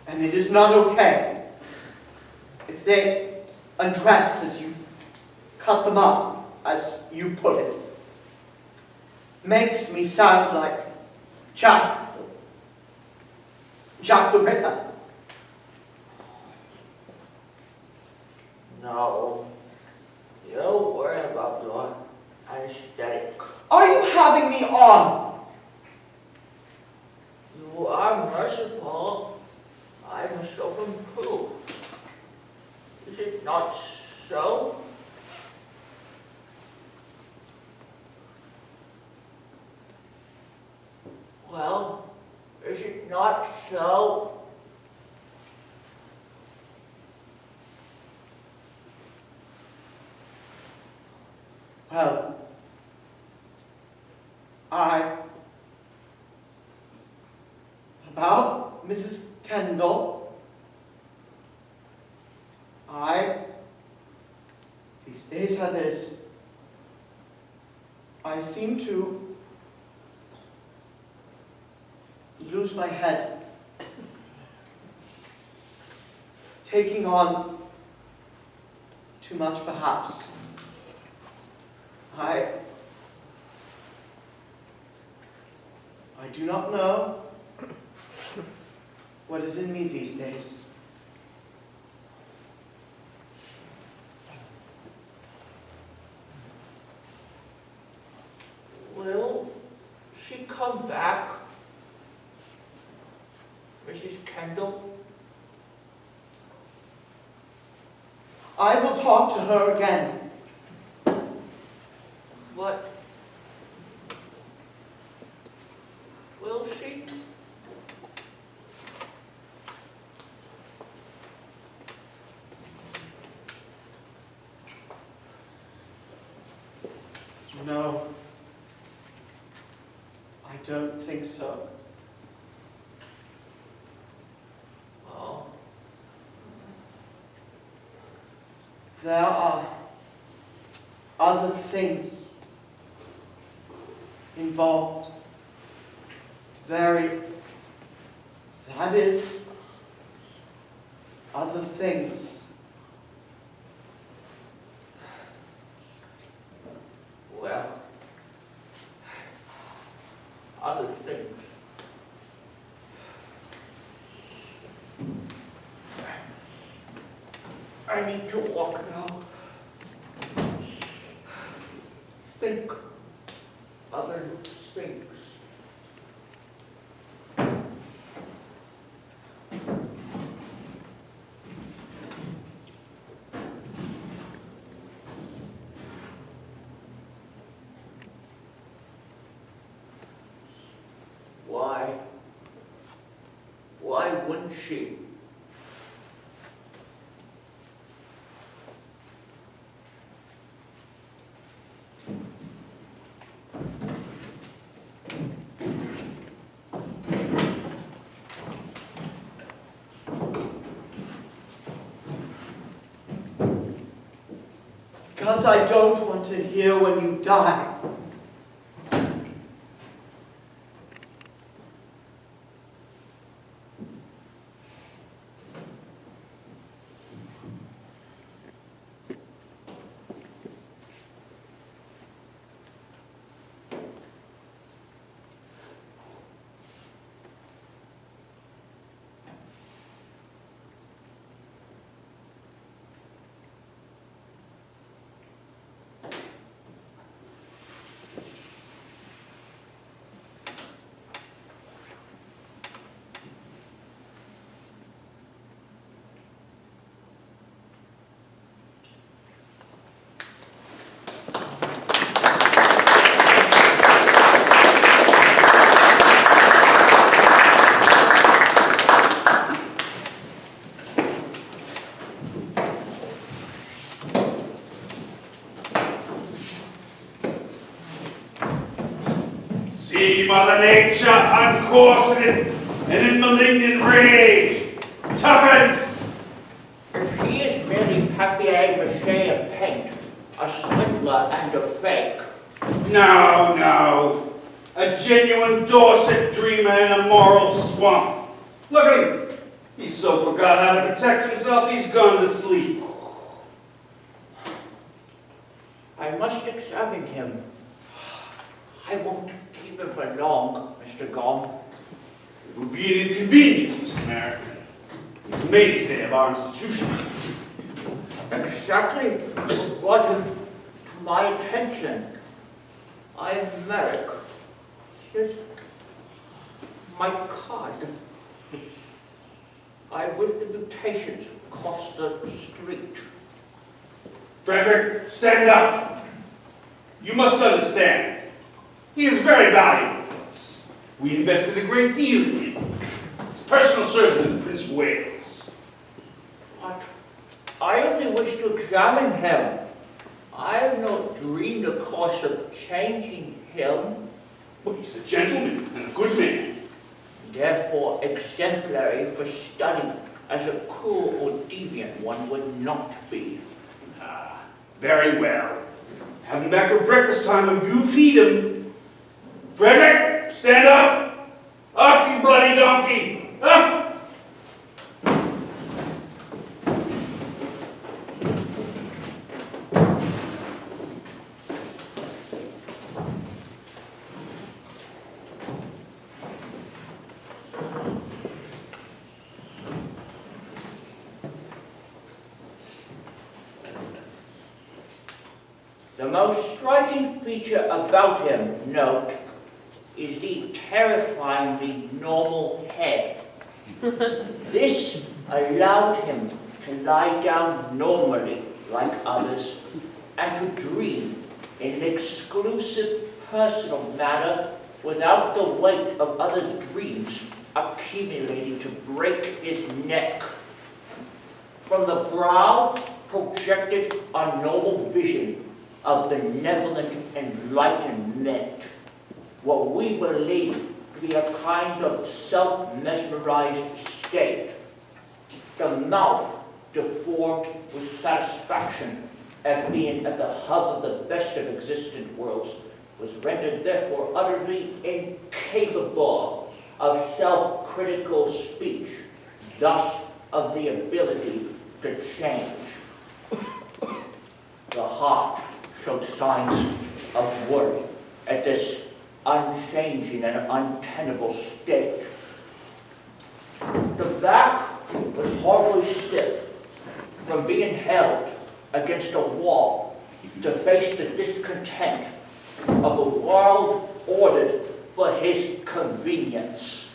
[SPEAKER 2] And it is not okay if they undress as you cut them up, as you put it. Makes me sound like Jack the Ripper.
[SPEAKER 9] No. You don't worry about your anesthetic.
[SPEAKER 2] Are you having me on?
[SPEAKER 9] You are merciful. I must self-improve. Is it not so? Well, is it not so?
[SPEAKER 2] Well, about Mrs. KENDAL, these days are this, I seem to lose my head, taking on too much perhaps. I do not know what is in me these days.
[SPEAKER 9] Will she come back, Mrs. KENDAL?
[SPEAKER 2] I will talk to her again.
[SPEAKER 9] What? Will she?
[SPEAKER 2] No, I don't think so.
[SPEAKER 9] Oh.
[SPEAKER 2] There are other things involved. That is, other things.
[SPEAKER 9] Well, other things. I need to walk now. Think other things. Why wouldn't she?
[SPEAKER 2] Because I don't want to hear when you die.
[SPEAKER 3] See Mother Nature uncorseted and in malignant rage. Tuppence!
[SPEAKER 9] If he is merely papier-mâché and paint, a swindler and a fake.
[SPEAKER 3] No, no. A genuine Dorset dreamer in a moral swamp. Look at him. He's so forgot how to protect himself, he's gone to sleep.
[SPEAKER 9] I must examine him. I won't keep him for long, Mr. GOMM.
[SPEAKER 3] It would be an inconvenience, Mr. Merrick. He's a mainstay of our institution.
[SPEAKER 9] Exactly what brought him to my attention. I am Merrick. Here's my card. I'm with the mutations across the street.
[SPEAKER 3] Frederick, stand up. You must understand. He is very valuable to us. We invested a great deal in him. He's personal surgeon of the Prince of Wales.
[SPEAKER 9] But I only wish to examine him. I have not dreamed, of course, of changing him.
[SPEAKER 3] Well, he's a gentleman and a good man.
[SPEAKER 9] Therefore exemplary for study, as a cruel or deviant one would not be.
[SPEAKER 3] Ah, very well. Have him back for breakfast time and you feed him. Frederick, stand up! Up, you bloody donkey! Up!
[SPEAKER 9] The most striking feature about him, note, is the terrifyingly normal head. This allowed him to lie down normally like others and to dream in an exclusive personal manner without the weight of others' dreams accumulating to break his neck. From the brow projected a noble vision of benevolent enlightenment, what we believe to be a kind of self-mesmerized state. The mouth, deformed with satisfaction at being at the hub of the best of existent worlds, was rendered therefore utterly incapable of self-critical speech, thus of the ability to change. The heart showed signs of worry at this unchanging and untenable state. The back was horribly stiff from being held against a wall to face the discontent of a world ordered for his convenience.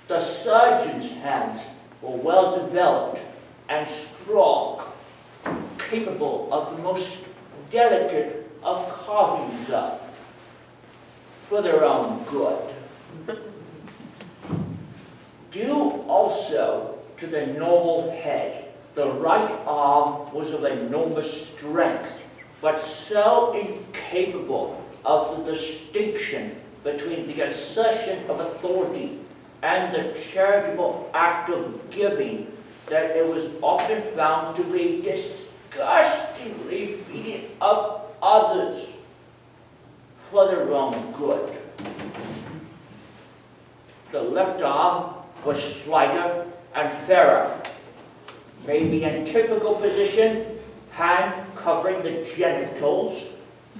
[SPEAKER 9] The surgeon's hands were well developed and strong, capable of the most delicate of carvings up for their own good. Due also to the noble head, the right arm was of enormous strength, but so incapable of the distinction between the assertion of authority and the charitable act of giving that it was often found to be disgustingly feeding up others for their own good. The left arm was slighter and fairer, maybe in typical position, hand covering the genitals,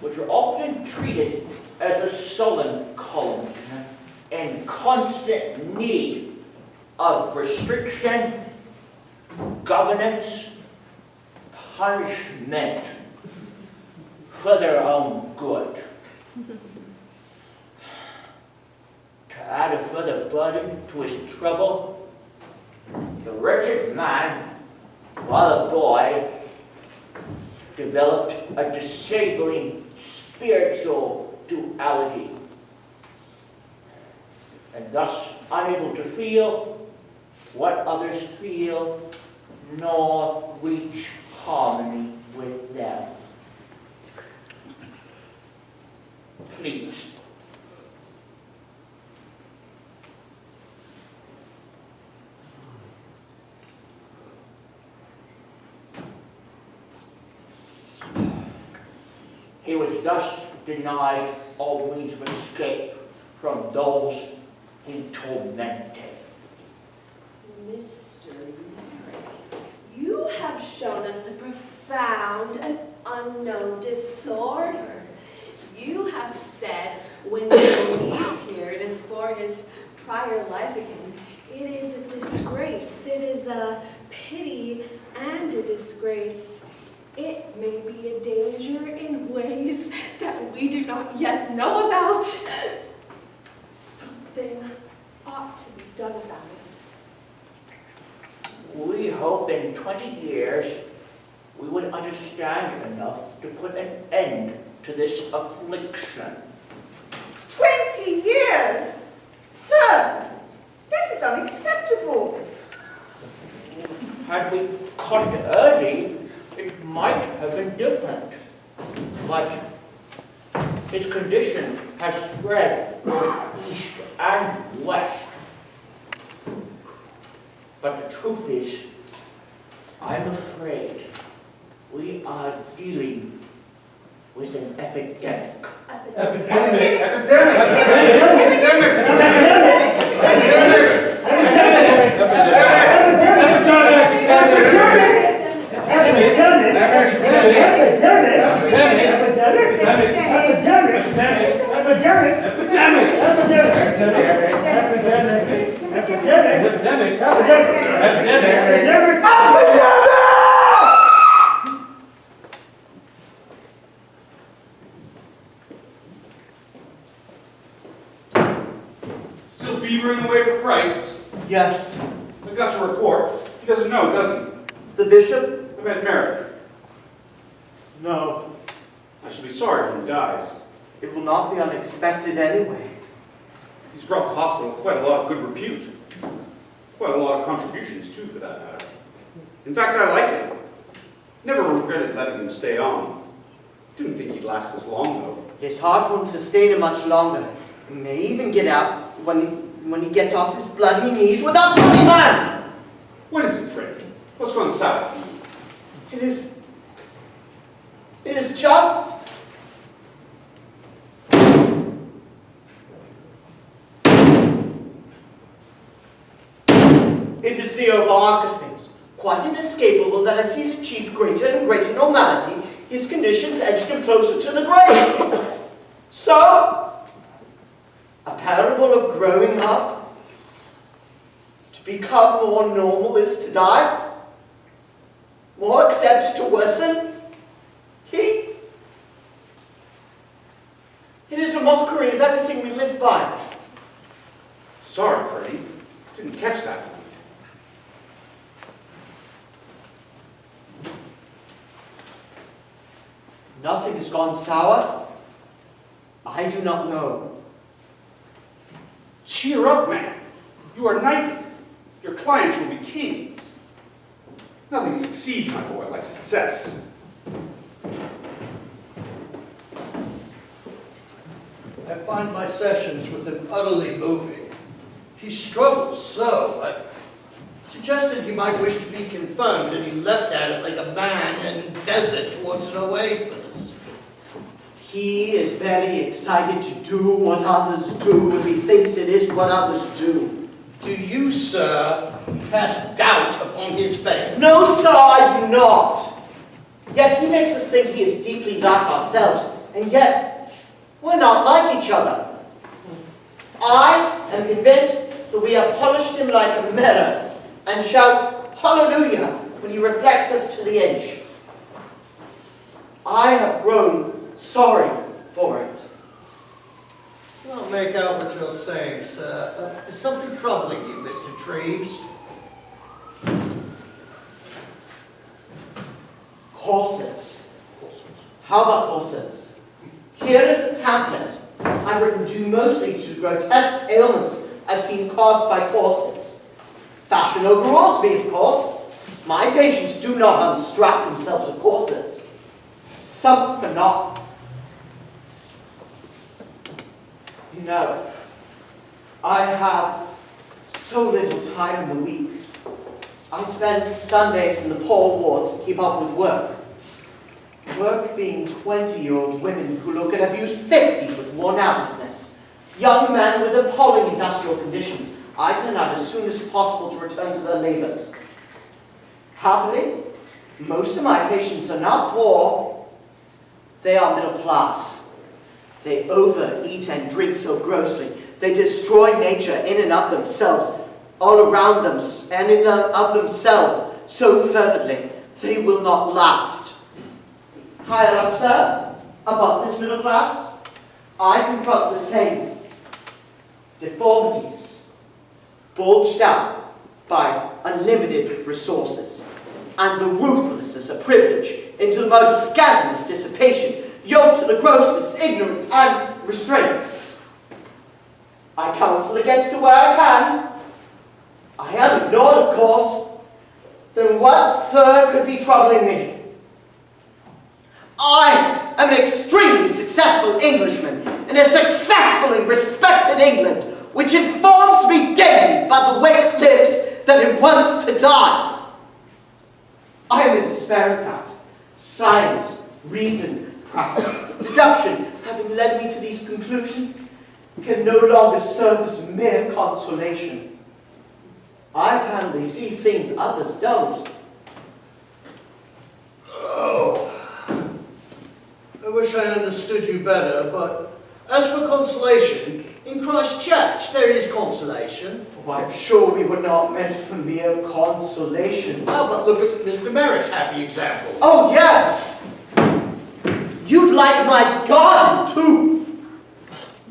[SPEAKER 9] which were often treated as a sullen column, in constant need of restriction, governance, punishment for their own good. To add a further burden to his trouble, the wretched man, while a boy, developed a disabling spiritual duality, and thus unable to feel what others feel, nor reach harmony with them. Please, He was thus denied all means of escape from those he tormented.
[SPEAKER 10] Mr. Merrick, you have shown us a profound and unknown disorder. You have said when he leaves here, it is for his prior life again. It is a disgrace. It is a pity and a disgrace. It may be a danger in ways that we do not yet know about. Something ought to be done about it.
[SPEAKER 9] We hope in 20 years we would understand enough to put an end to this affliction.
[SPEAKER 6] 20 years? Sir, that is unacceptable.
[SPEAKER 9] Had we caught it early, it might have been different. But his condition has spread east and west. But the truth is, I'm afraid we are dealing with an epidemic.
[SPEAKER 3] Still beavering away for Christ?
[SPEAKER 2] Yes.
[SPEAKER 3] I got your report. He doesn't know, doesn't he?
[SPEAKER 2] The bishop?
[SPEAKER 3] I met Merrick.
[SPEAKER 2] No.
[SPEAKER 3] I shall be sorry when he dies.
[SPEAKER 2] It will not be unexpected anyway.
[SPEAKER 3] He's brought the hospital quite a lot of good repute. Quite a lot of contributions, too, for that matter. In fact, I like him. Never regretted letting him stay on. Didn't think he'd last this long, though.
[SPEAKER 2] His heart won't sustain him much longer. He may even get out when he gets off his bloody knees without bloody man!
[SPEAKER 3] What is it, Fred? What's gone south?
[SPEAKER 2] It is just... It is the overarch of things, quite inescapable that as he's achieved greater and greater normality, his conditions edged him closer to the grave. So, a parable of growing up, to become more normal is to die, more accepted to worsen. It is a mockery of everything we live by.
[SPEAKER 3] Sorry, Freddie. Didn't catch that one.
[SPEAKER 2] Nothing has gone sour. I do not know.
[SPEAKER 3] Cheer up, man. You are knighted. Your clients will be kings. Nothing succeeds, my boy, like success.
[SPEAKER 13] I find my sessions with him utterly moving. He struggles so. I suggested he might wish to be confirmed, and he leapt at it like a man in the desert towards an oasis.
[SPEAKER 2] He is very excited to do what others do, and he thinks it is what others do.
[SPEAKER 13] Do you, sir, cast doubt upon his faith?
[SPEAKER 2] No, sir, I do not. Yet he makes us think he is deeply like ourselves, and yet we're not like each other. I am convinced that we have polished him like a mirror and shout hallelujah when he reflects us to the inch. I have grown sorry for it.
[SPEAKER 13] I don't make out what you're saying, sir. Is something troubling you, Mr. Treves?
[SPEAKER 2] Courses. How about courses? Here is a pamphlet I've written due mostly to grotesque ailments I've seen caused by corsets. Fashion overrules me, of course. My patients do not unstrap themselves with corsets. Some are not. You know, I have so little time in the week. I spend Sundays in the poor wards to keep up with work. work being 20-year-old women who look at abuse 50 with worn-outedness. Young men with appalling industrial conditions. I turn out as soon as possible to return to their labors. Happily, most of my patients are not poor. They are middle class. They overeat and drink so grossly. They destroy nature in and of themselves, all around them, and in and of themselves so fervently, they will not last. Higher up, sir, above this middle class, I confront the same deformities, bulged out by unlimited resources, and the ruthlessness of privilege into the most scandalous dissipation, yoked to the grossest ignorance and restraint. I counsel against it where I can. I am ignored, of course. Then what, sir, could be troubling me? I am an extremely successful Englishman in a successful and respected England, which informs me daily by the way it lives that it wants to die. I am in despair, in fact. Science, reason, practice, deduction, having led me to these conclusions, can no longer serve as mere consolation. I apparently see things others don't.
[SPEAKER 13] Oh, I wish I understood you better, but as for consolation, in Christ's church there is consolation.
[SPEAKER 2] Oh, I'm sure we were not meant for mere consolation.
[SPEAKER 13] How about look at Mr. Merrick's happy example?
[SPEAKER 2] Oh, yes! You'd like my garden, too!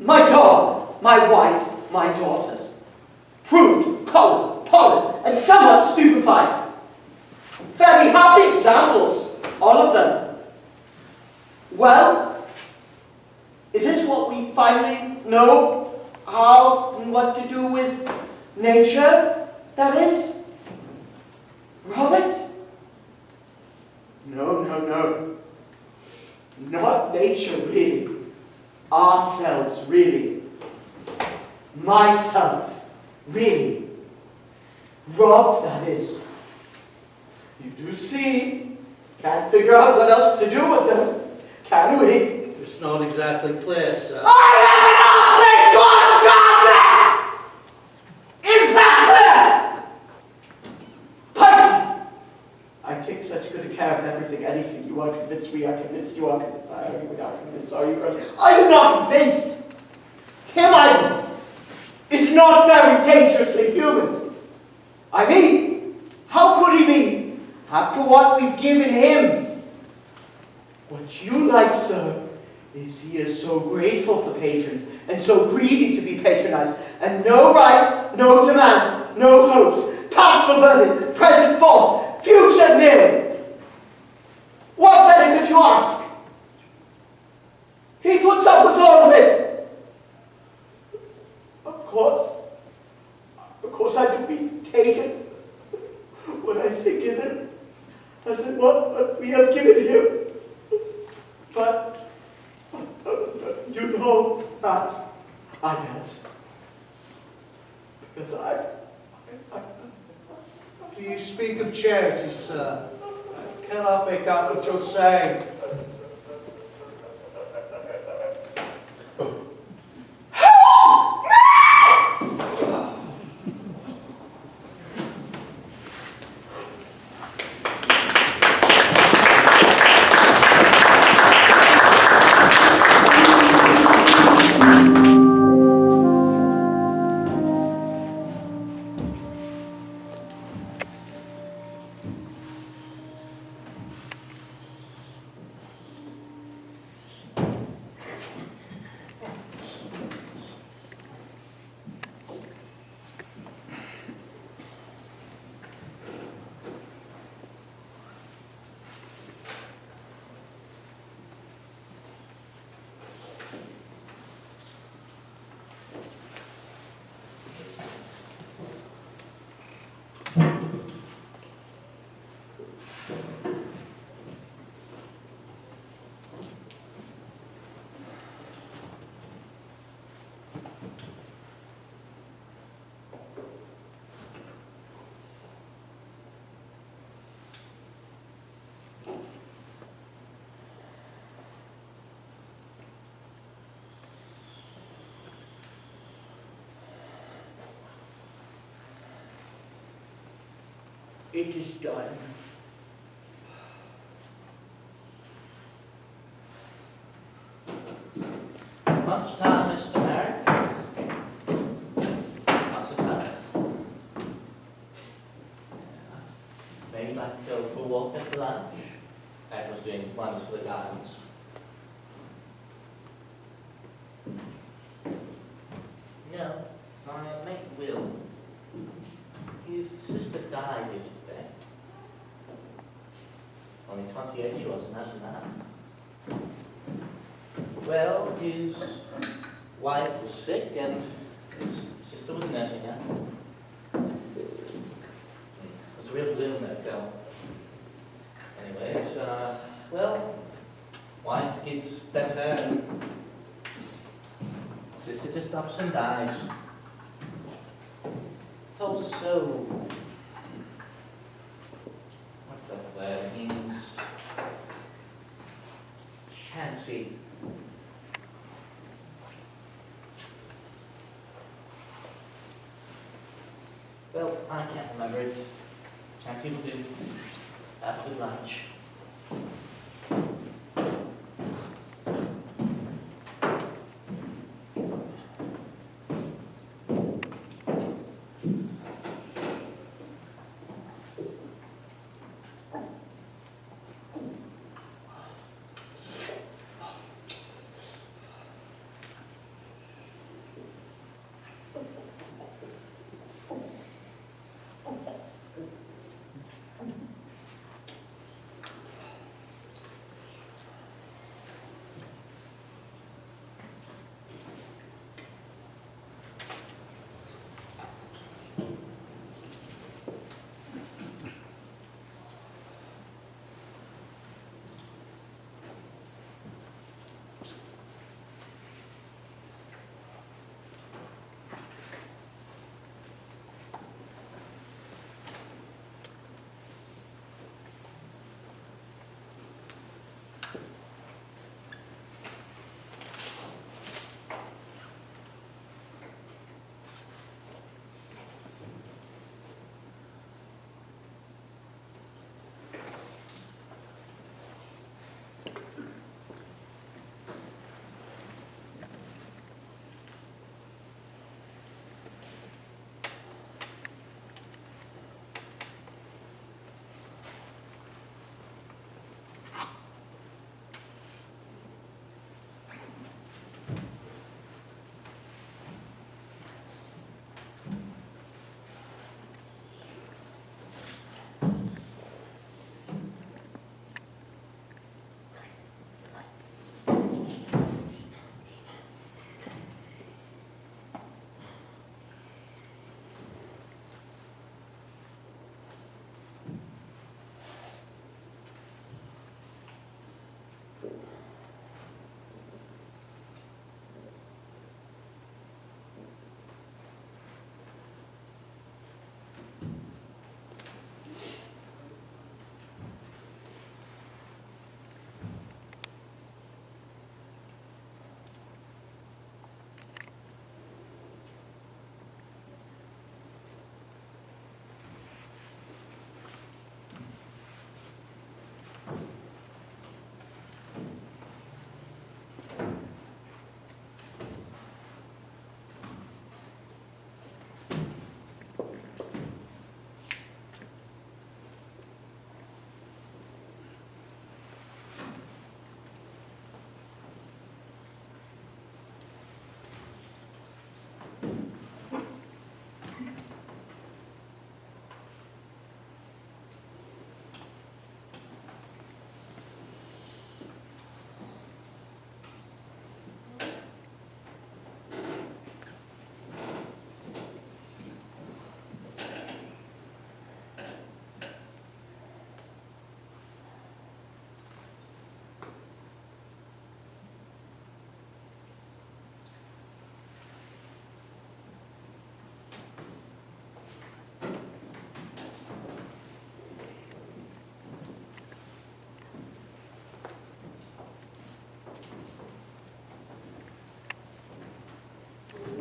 [SPEAKER 2] My dog, my wife, my daughters. Prude, cold, pollen, and somewhat stupefied. Fairly happy examples, all of them. Well, is this what we finally know how and what to do with nature, that is? Robert? No, no, no. Not nature, really. Ourselves, really. Myself, really. Robbed, that is. You do see. Can't figure out what else to do with them, can we?
[SPEAKER 13] It's not exactly clear, sir.
[SPEAKER 2] I am an awfully good gardener! Is that clear? Pikey! I take such good care of everything, anything. You are convinced, we are convinced, you are convinced. I are you not convinced? Are you not convinced? Him, I is not very dangerously human. I mean, how could he be after what we've given him? What you like, sir, is he is so grateful for patrons and so greedy to be patronized, and no rights, no demands, no hopes, past perverted, present false, future nil. What better could you ask? He puts up with all of it. Of course I do be taken. When I say given, as in what we have given him. But you know that, I bet. Because I
[SPEAKER 13] Do you speak of charity, sir? I cannot make out what you're saying.
[SPEAKER 9] it is done.
[SPEAKER 14] Much time, Mr. Merrick. How's the time? Maybe you'd like to go for a walk after lunch? Edna's doing wonders for the gardens. No, my mate Will. His sister died yesterday. Only 28 she was, imagine that. Well, his wife was sick and his sister was nursing her. It was a real bloom, that girl. Anyways, well, wife gets better and sister just ups and dies. It's also, what's that word? It means chancy. Well, I can't remember it. Chancy will do. Have a good lunch.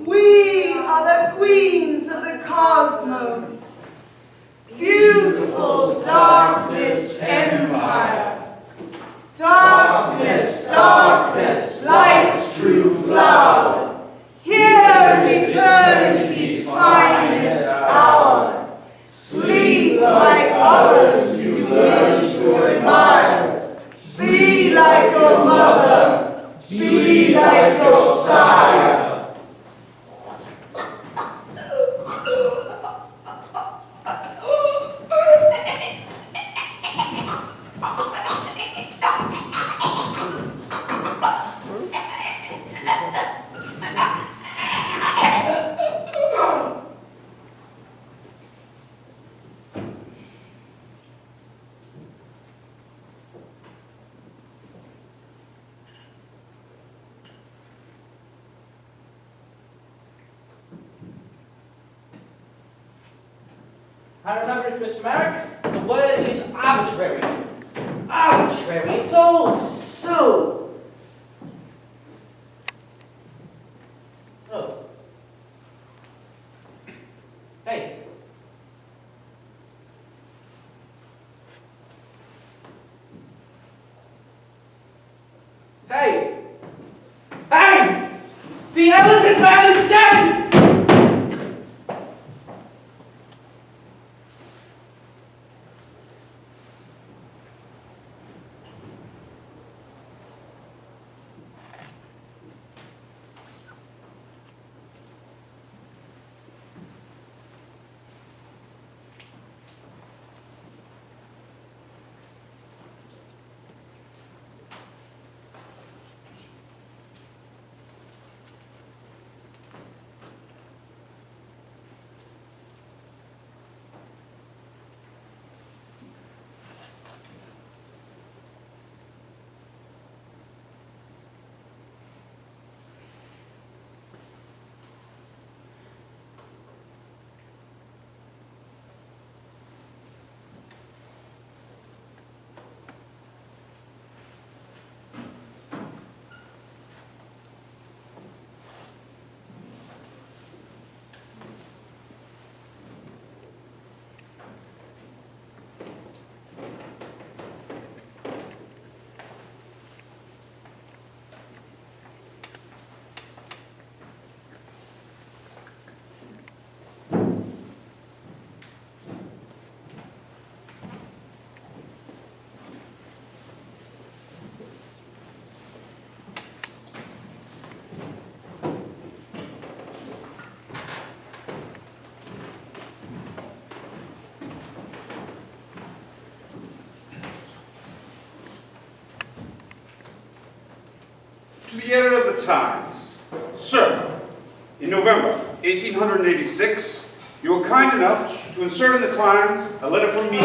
[SPEAKER 6] We are the queens of the cosmos, beautiful darkness empire. Darkness, darkness, light's true flower. Here's eternity's finest hour. Sleep like others you wish to admire. Be like your mother, be like your sire.
[SPEAKER 14] I remember it's Mr. Merrick. The word is arbitrary. Arbitrary. It's all so. Oh. Hey. Hey! Hey! The elephant man is dead!
[SPEAKER 3] To the editor of the Times. Sir, in November 1886, you were kind enough to insert in the Times a letter from me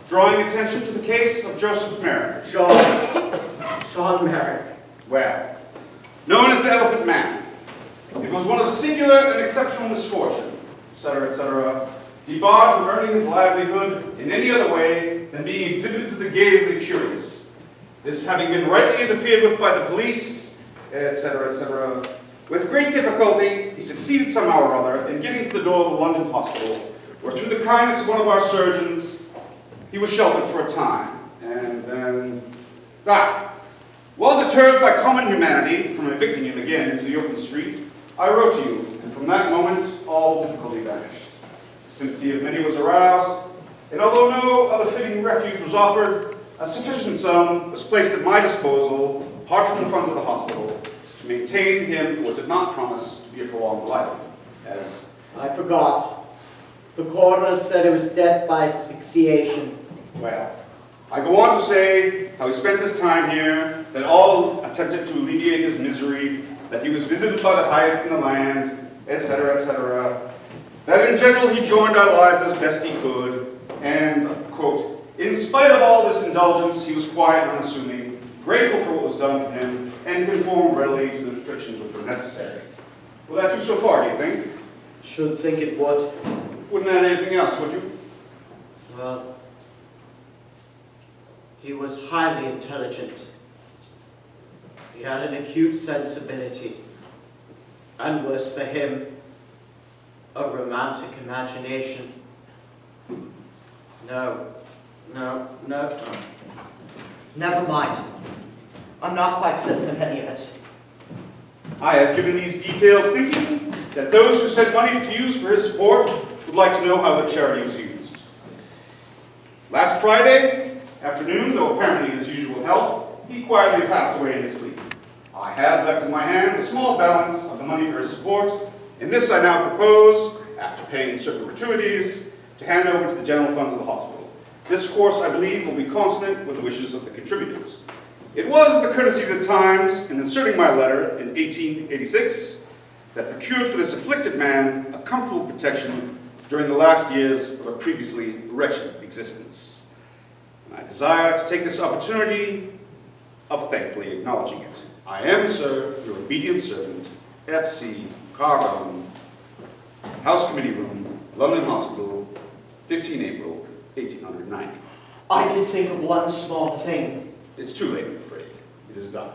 [SPEAKER 3] drawing attention to the case of Joseph Merrick.
[SPEAKER 2] John Merrick.
[SPEAKER 3] Well, known as the Elephant Man. It was one of singular and exceptional misfortune, etc., etc. Debarred from earning his livelihood in any other way than being exhibited to the gaze of the curious. This having been rightly interfered with by the police, etc., etc. With great difficulty, he succeeded somehow or other in getting to the door of the London hospital, where through the kindness of one of our surgeons, he was sheltered for a time. And then, while deterred by common humanity from evicting him again into the open street, I wrote to you, and from that moment, all difficulty vanished. The sympathy of many was aroused, and although no other fitting refuge was offered, a sufficient sum was placed at my disposal, apart from the funds of the hospital, to maintain him for what did not promise to be a prolonged life, as...
[SPEAKER 2] I forgot. The coroner said it was death by asphyxiation.
[SPEAKER 3] Well, I go on to say how he spent his time here, that all attempted to alleviate his misery, that he was visited by the highest in the land, etc., etc. That in general he joined our lives as best he could, and, quote, in spite of all this indulgence, he was quiet and unassuming, grateful for what was done for him, and conformed readily to the restrictions which were necessary. Will that do so far, do you think?
[SPEAKER 2] Should think it would.
[SPEAKER 3] Wouldn't add anything else, would you?
[SPEAKER 2] Well, he was highly intelligent. He had an acute sensibility, and worse for him, a romantic imagination. No, No. Never mind. I'm not quite certain of any of it.
[SPEAKER 3] I have given these details thinking that those who sent money to use for his support would like to know how the charity was used. Last Friday afternoon, though apparently in his usual health, he quietly passed away in his sleep. I have left in my hands a small balance of the money for his support, and this I now propose, after paying certain gratuities, to hand over to the general funds of the hospital. This course, I believe, will be consonant with the wishes of the contributors. It was the courtesy of the Times, in inserting my letter in 1886, that procured for this afflicted man a comfortable protection during the last years of a previously wretched existence. And I desire to take this opportunity of thankfully acknowledging it. I am, sir, your obedient servant, F.C. CARR-GOMM, House Committee Room, London Hospital, 15 April, 1890.
[SPEAKER 2] I did think of one small thing.
[SPEAKER 3] It's too late, I'm afraid. It is done.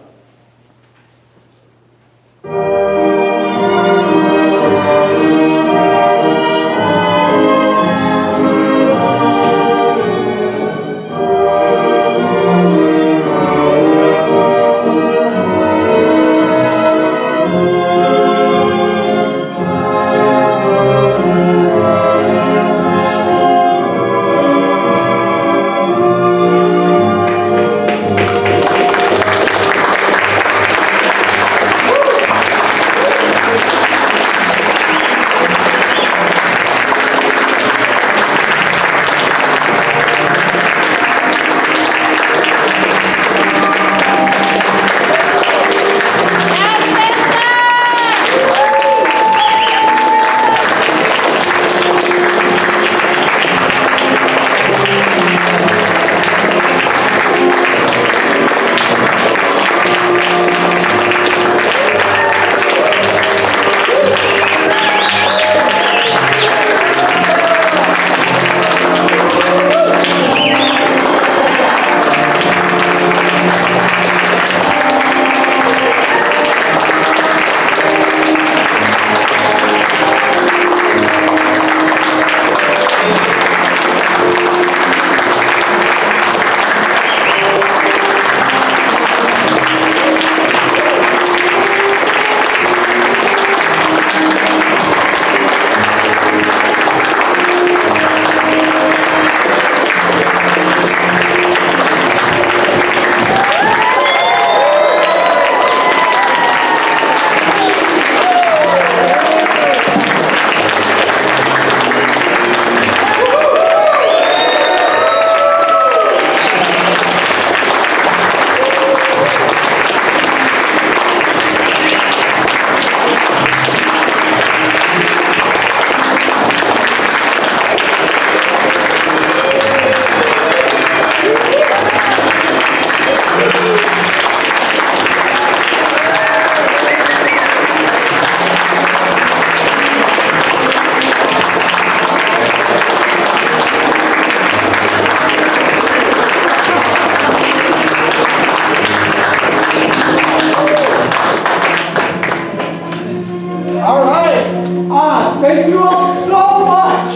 [SPEAKER 1] Thank you all so much.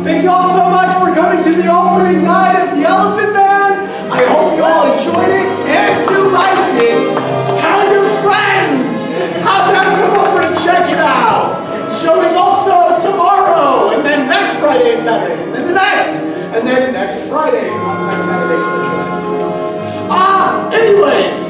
[SPEAKER 1] Thank you all so much for coming to the opening night of the Elephant Man. I hope you all enjoyed it. If you liked it, tell your friends. Have them come over and check it out. Showing also tomorrow, and then next Friday and Saturday, and then the next, and then next Friday on the next Saturday. Anyways.